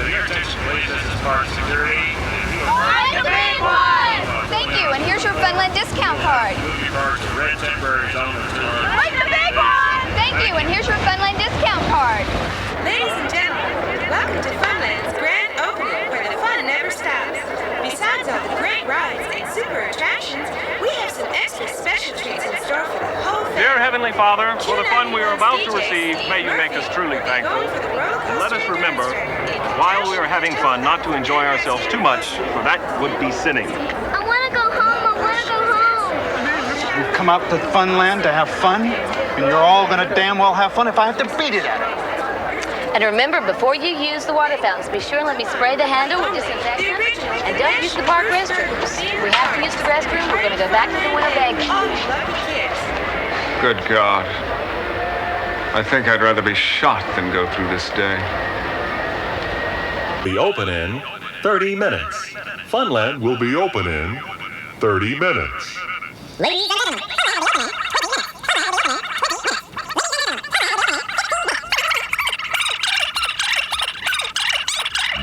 Your attention, please. This is Park Security. I'm the big one! Thank you, and here's your Funland discount card. Movie parks, red temporary zone tour. I'm the big one! Thank you, and here's your Funland discount card. Ladies and gentlemen, welcome to Funland's grand opening, where the fun never stops. Besides all the great rides and super attractions, we have some extra special treats in store for the whole family. Dear Heavenly Father, for the fun we are about to receive, may you make us truly thankful. And let us remember, while we are having fun, not to enjoy ourselves too much, for that would be sinning. I want to go home. I want to go home. You've come out to Funland to have fun, and you're all gonna damn well have fun if I have to beat it at it. And remember, before you use the water fountains, be sure and let me spray the handle with disinfectant. And don't use the park restrooms. If we have to use the restroom, we're going to go back to the Winnebago. Good God. I think I'd rather be shot than go through this day. Be open in 30 minutes. Funland will be open in 30 minutes.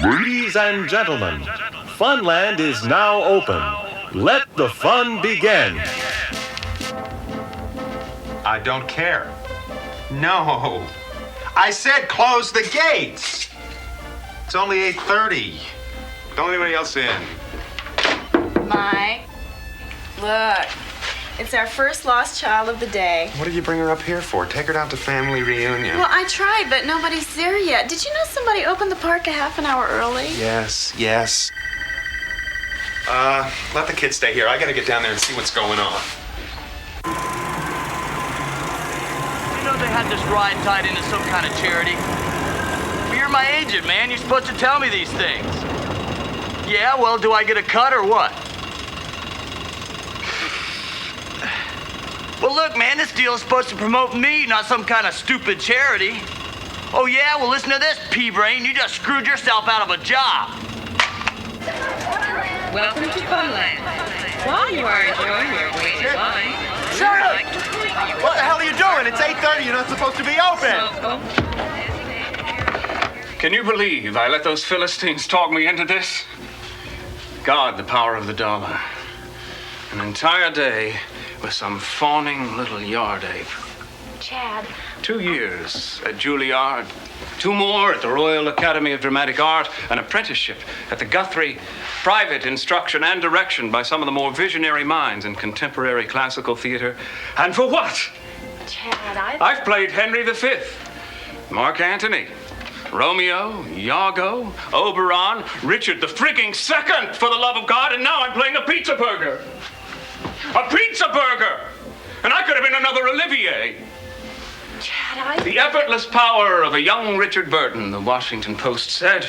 Ladies and gentlemen, Funland is now open. Let the fun begin. I don't care. No. I said close the gates. It's only 8:30. Don't let anybody else in. Mike, look. It's our first lost child of the day. What did you bring her up here for? Take her down to family reunion. Well, I tried, but nobody's there yet. Did you know somebody opened the park a half an hour early? Yes. Let the kids stay here. I gotta get down there and see what's going on. You know they had this ride tied into some kind of charity? Well, you're my agent, man. You're supposed to tell me these things. Yeah, well, do I get a cut or what? Well, look, man, this deal is supposed to promote me, not some kind of stupid charity. Oh, yeah? Well, listen to this, pea-brain. You just screwed yourself out of a job. Welcome to Funland. While you are enjoying your waiting line, Shirley! What the hell are you doing? It's 8:30. You're not supposed to be open. Can you believe I let those Philistines talk me into this? God, the power of the dollar. An entire day with some fawning little yard ape. Chad. 2 years at Juilliard. 2 more at the Royal Academy of Dramatic Art. An apprenticeship at the Guthrie. Private instruction and direction by some of the more visionary minds in contemporary classical theater. And for what? Chad, I've played Henry V, Mark Antony, Romeo, Iago, Oberon, Richard the frigging II, for the love of God, and now I'm playing a pizza burger. A pizza burger! And I could have been another Olivier. Chad, The effortless power of a young Richard Burton, the Washington Post said.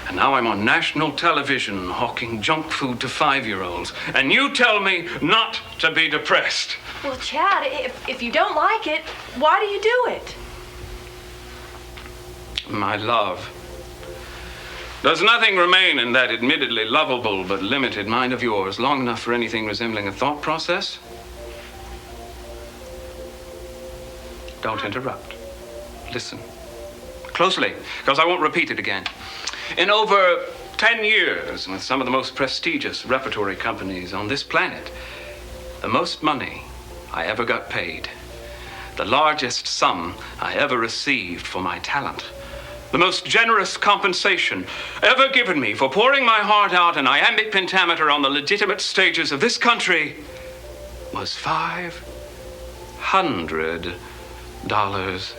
And now I'm on national television hawking junk food to 5-year-olds. And you tell me not to be depressed. Well, Chad, if you don't like it, why do you do it? My love. Does nothing remain in that admittedly lovable but limited mind of yours long enough for anything resembling a thought process? Don't interrupt. Listen closely, because I won't repeat it again. In over 10 years, with some of the most prestigious repertory companies on this planet, the most money I ever got paid, the largest sum I ever received for my talent, the most generous compensation ever given me for pouring my heart out in iambic pentameter on the legitimate stages of this country was $500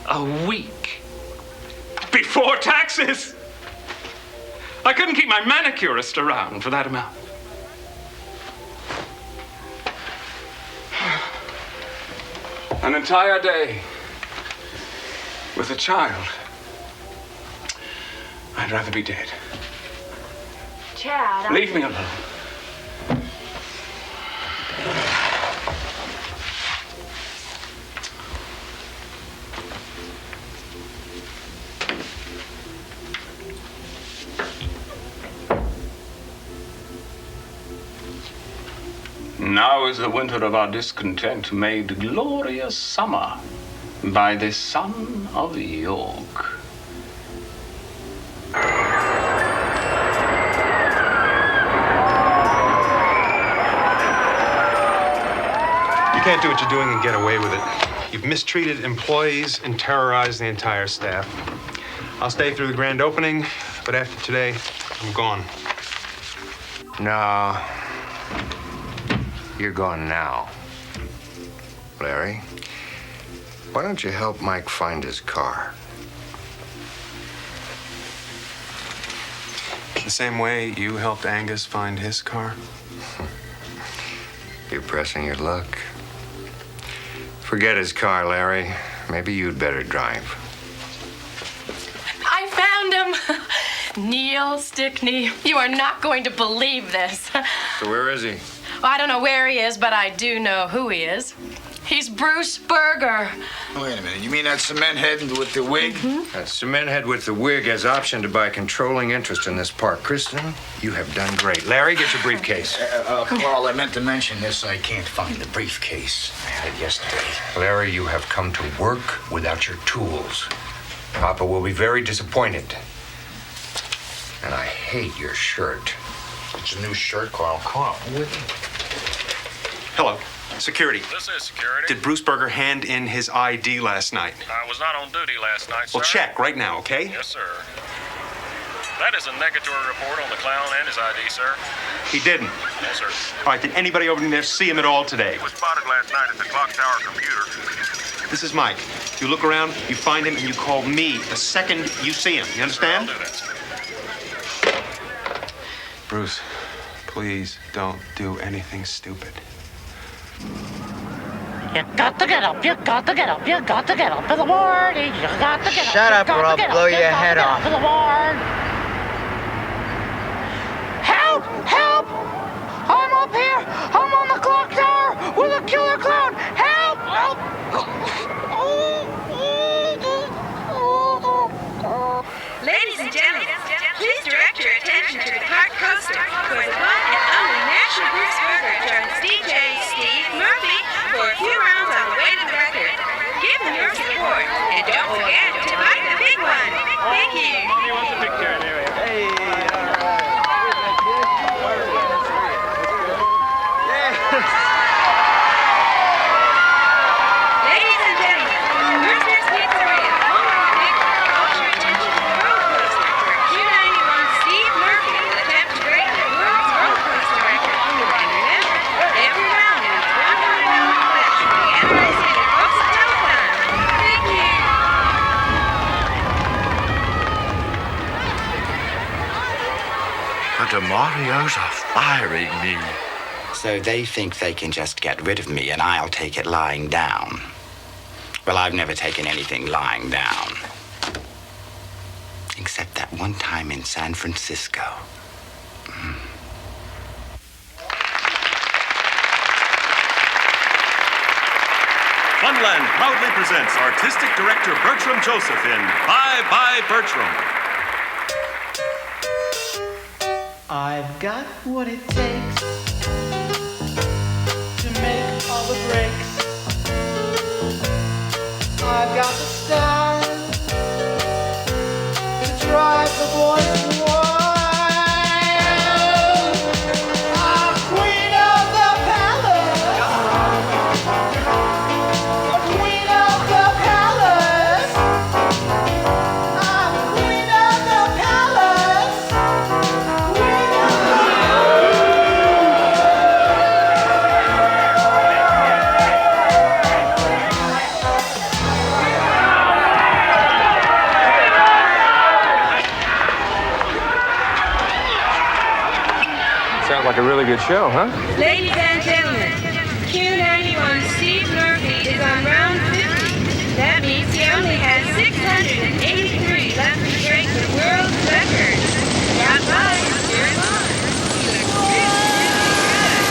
a week. Before taxes! I couldn't keep my manicurist around for that amount. An entire day with a child. I'd rather be dead. Chad, Leave me alone. Now is the winter of our discontent made glorious summer by the son of York. You can't do what you're doing and get away with it. You've mistreated employees and terrorized the entire staff. I'll stay through the grand opening, but after today, I'm gone. No. You're gone now. Larry, why don't you help Mike find his car? The same way you helped Angus find his car? You're pressing your luck. Forget his car, Larry. Maybe you'd better drive. I found him. Neil Stickney, you are not going to believe this. So where is he? Well, I don't know where he is, but I do know who he is. He's Bruce Berger. Wait a minute. You mean that cement head with the wig? Mm-hmm. That cement head with the wig has option to buy controlling interest in this park. Kristen, you have done great. Larry, get your briefcase. Carl, I meant to mention this. I can't find the briefcase. I had it yesterday. Larry, you have come to work without your tools. Papa will be very disappointed. And I hate your shirt. It's a new shirt, Carl. Come on, with me. Hello. Security. This is security. Did Bruce Berger hand in his ID last night? I was not on duty last night, sir. Well, check right now, okay? Yes, sir. That is a negatory report on the clown and his ID, sir. He didn't. No, sir. All right, did anybody over there see him at all today? He was spotted last night at the clock tower computer. This is Mike. You look around, you find him, and you call me the second you see him. You understand? I'll do that, sir. Bruce, please don't do anything stupid. You got to get up, you got to get up, you got to get up in the morning, you got to get up. Shut up or I'll blow your head off. In the morning. Help! Help! I'm up here! I'm on the clock tower with a killer clown! Help! Help! Ladies and gentlemen, please direct your attention to the park coaster for the one and only National Bruce Berger turns DJ Steve Murphy for a few rounds on the way to the record. Give him your support and don't forget to buy the big one. Big warriors are firing me. So they think they can just get rid of me and I'll take it lying down. Well, I've never taken anything lying down. Except that one time in San Francisco. Funland proudly presents artistic director Bertram Joseph in Bye Bye Bertram. I've got what it takes to make all the breaks. I've got the style to drive the boys wild. I'm queen of the palace. Queen of the palace. I'm queen of the palace. Sounds like a really good show, huh? Ladies and gentlemen, Q91 Steve Murphy is on round 50. That means he only has 683 left to break the world record. Drop by, cheer him on. He looks really, really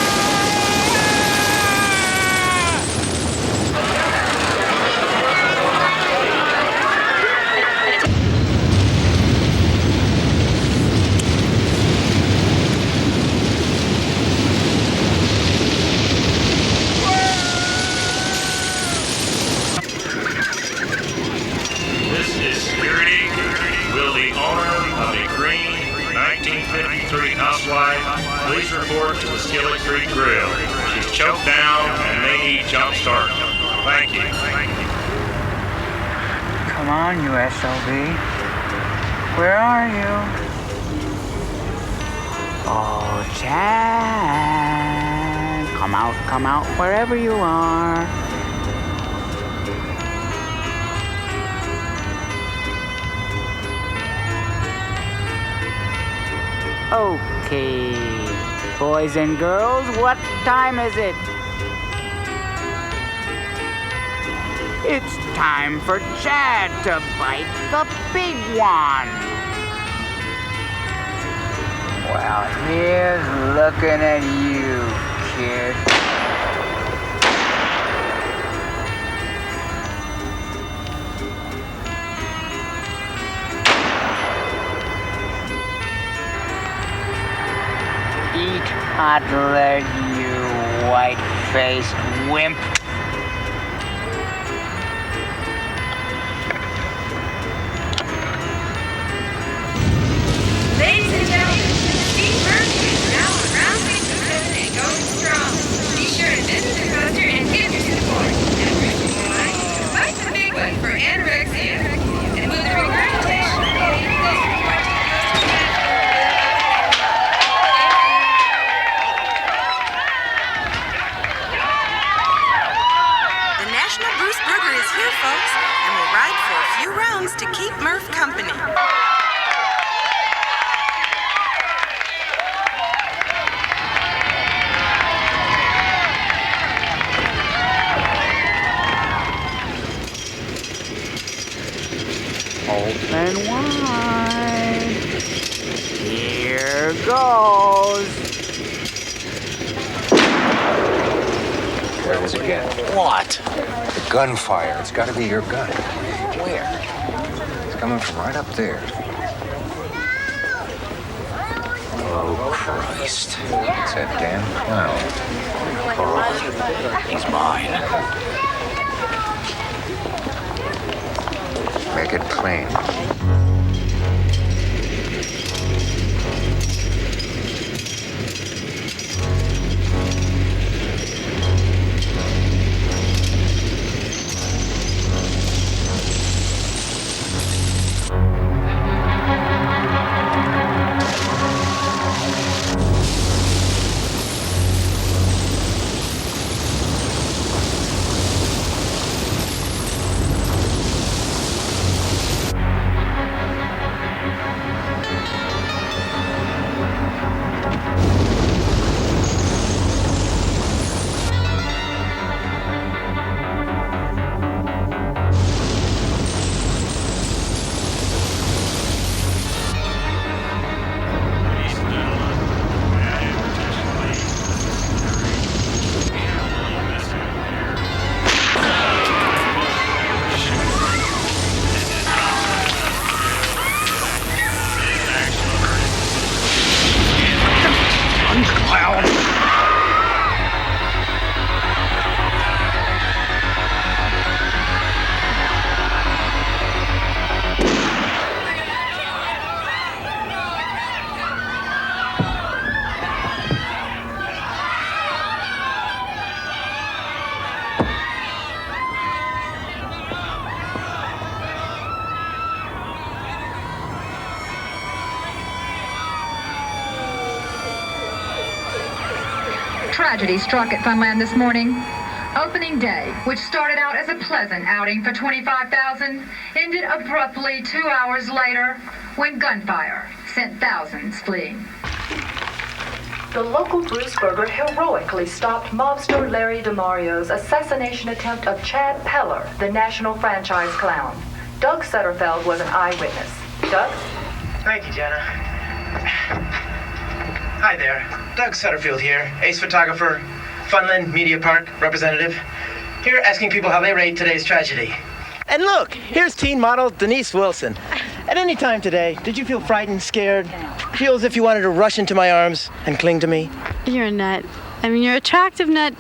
This is security. Will the owner of a green 1953 housewife please report to the Skillet Creek Grill? She's choked down and may need jump start. Thank you. Come on, you SOB. Where are you? Oh, Chad. Come out, wherever you are. Okay, boys and girls, what time is it? It's time for Chad to bite the big one. Well, here's looking at you, kid. Eat toddler, you white-faced wimp. Ladies and gentlemen, Steve Murphy is now on round 67 and going strong. Be sure to visit the coaster and give your support. And Richard Line, fight the big one for anorexia. And with the regurgitation, please report to the coaster. The National Bruce Burger is here, folks, and will ride for a few rounds to keep Murph company. Open wide. Here goes. There it is again. What? The gunfire. It's got to be your gun. Where? It's coming from right up there. Oh, Christ. It's that damn clown. Oh, he's mine. Make it plain. Tragedy struck at Funland this morning. Opening day, which started out as a pleasant outing for $25,000, ended abruptly 2 hours later when gunfire sent thousands fleeing. The local Bruce Burger heroically stopped mobster Larry DeMario's assassination attempt of Chad Peller, the national franchise clown. Doug Sutterfeld was an eyewitness. Doug? Thank you, Jenna. Hi there. Doug Sutterfield here, ace photographer, Funland Media Park representative. Here asking people how they rate today's tragedy. And look, here's teen model Denise Wilson. At any time today, did you feel frightened, scared? Feel as if you wanted to rush into my arms and cling to me? You're a nut. I mean, you're an attractive nut,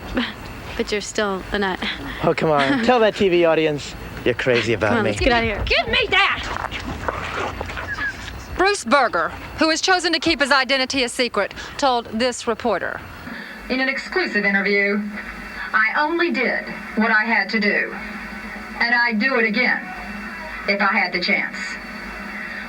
but you're still a nut. Oh, come on. Tell that TV audience you're crazy about Come on, me. let's get out of here. Give me that! Bruce Burger, who has chosen to keep his identity a secret, told this reporter. In an exclusive interview, I only did what I had to do. And I'd do it again if I had the chance.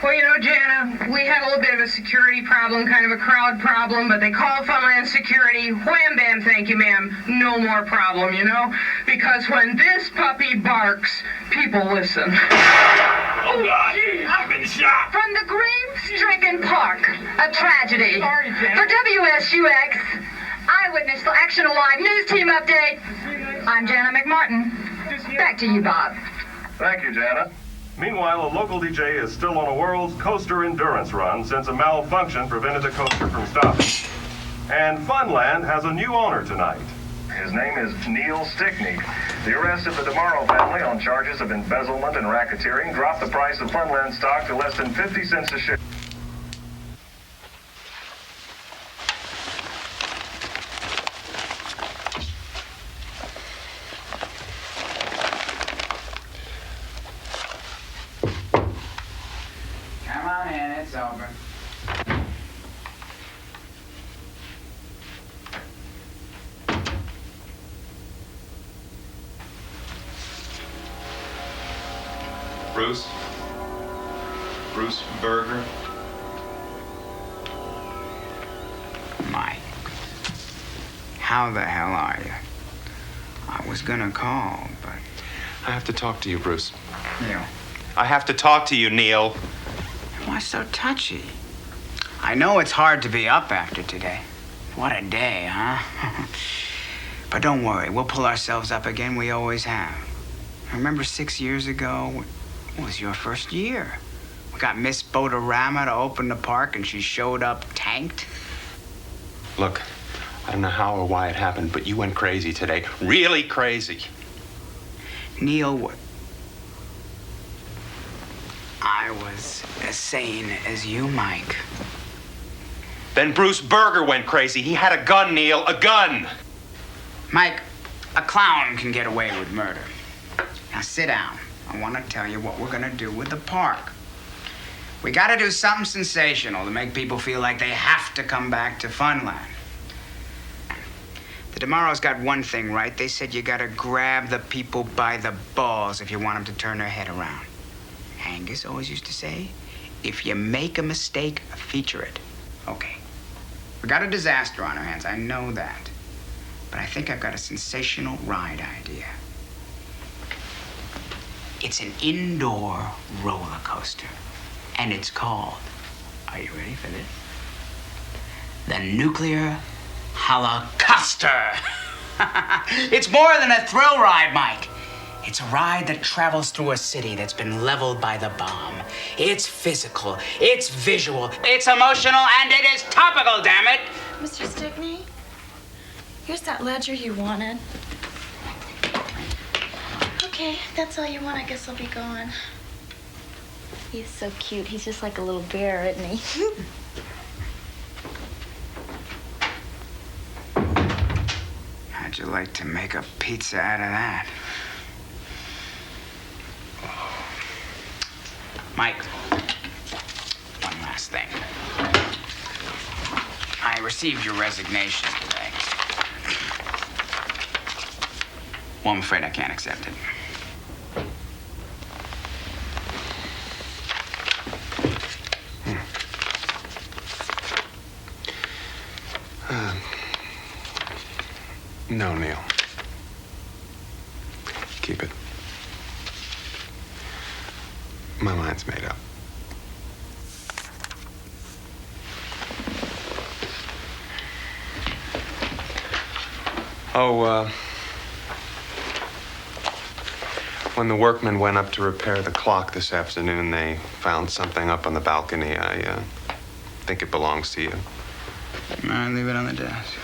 Well, you know, Jana, we had a little bit of a security problem, kind of a crowd problem, but they called Funland Security. Wham, bam, thank you, ma'am. No more problem, you know? Because when this puppy barks, people listen. Oh, God, I've been shot. From the grief-stricken park, a tragedy. For WSUX, Eyewitness Action Alive News Team Update, I'm Jana McMartin. Back to you, Bob. Thank you, Jana. Meanwhile, a local DJ is still on a world coaster endurance run since a malfunction prevented the coaster from stopping. And Funland has a new owner tonight. His name is Neil Stickney. The arrest of the DeMaro family on charges of embezzlement and racketeering dropped the price of Funland stock to less than 50 cents a share. Come on in, it's over. Bruce Burger. Mike, how the hell are you? I was gonna call, but... I have to talk to you, Bruce. Neil. I have to talk to you, Neil. Why so touchy? I know it's hard to be up after today. What a day, huh? But don't worry, we'll pull ourselves up again. We always have. Remember 6 years ago? It was your first year. We got Miss Botorama to open the park, and she showed up tanked. Look, I don't know how or why it happened, but you went crazy today. Really crazy. Neil, I was as sane as you, Mike. Then Bruce Burger went crazy. He had a gun, Neil, a gun. Mike, a clown can get away with murder. Now sit down. I want to tell you what we're going to do with the park. We got to do something sensational to make people feel like they have to come back to Funland. The DeMaro's got one thing right. They said you got to grab the people by the balls if you want them to turn their head around. Angus always used to say, if you make a mistake, feature it. Okay. We got a disaster on our hands, I know that. But I think I've got a sensational ride idea. It's an indoor roller coaster. And it's called, are you ready for this? The Nuclear Holocauster. It's more than a thrill ride, Mike. It's a ride that travels through a city that's been leveled by the bomb. It's physical, it's visual, it's emotional, and it is topical, damn it! Mr. Stickney, here's that ledger you wanted. Okay, that's all you want. I guess I'll be going. He's so cute. He's just like a little bear, isn't he? How'd you like to make a pizza out of that? Mike, one last thing. I received your resignation today. Well, I'm afraid I can't accept it. No, Neil. Keep it. My mind's made up. When the workmen went up to repair the clock this afternoon, they found something up on the balcony. I think it belongs to you. All right, leave it on the desk.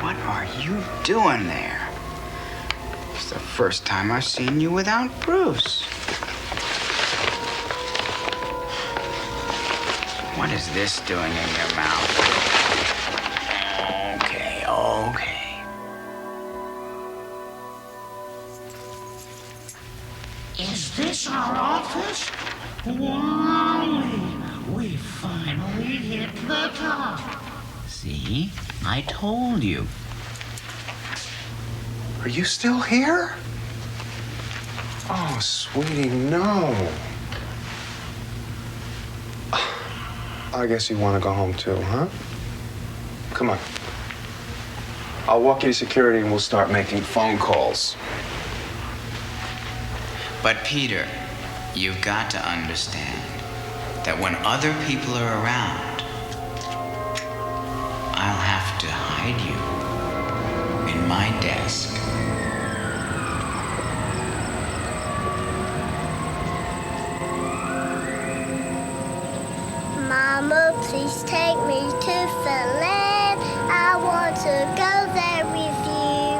What are you doing there? It's the first time I've seen you without Bruce. What is this doing in your mouth? Okay. Is this our office? Wally, we finally hit the top. See? I told you. Are you still here? Oh, sweetie, no. I guess you want to go home too, huh? Come on. I'll walk you to security and we'll start making phone calls. But Peter, you've got to understand that when other people are around, I'll have to hide you in my desk. Mama, please take me to Funland. I want to go there with you.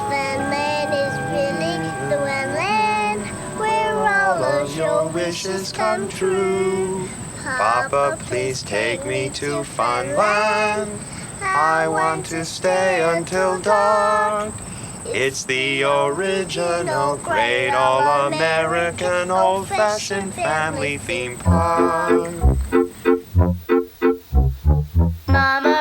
Funland is really the one land where all of your wishes come true. Papa, please take me to Funland. I want to stay until dark. It's the original, great, all-American, old-fashioned family theme park. Mama,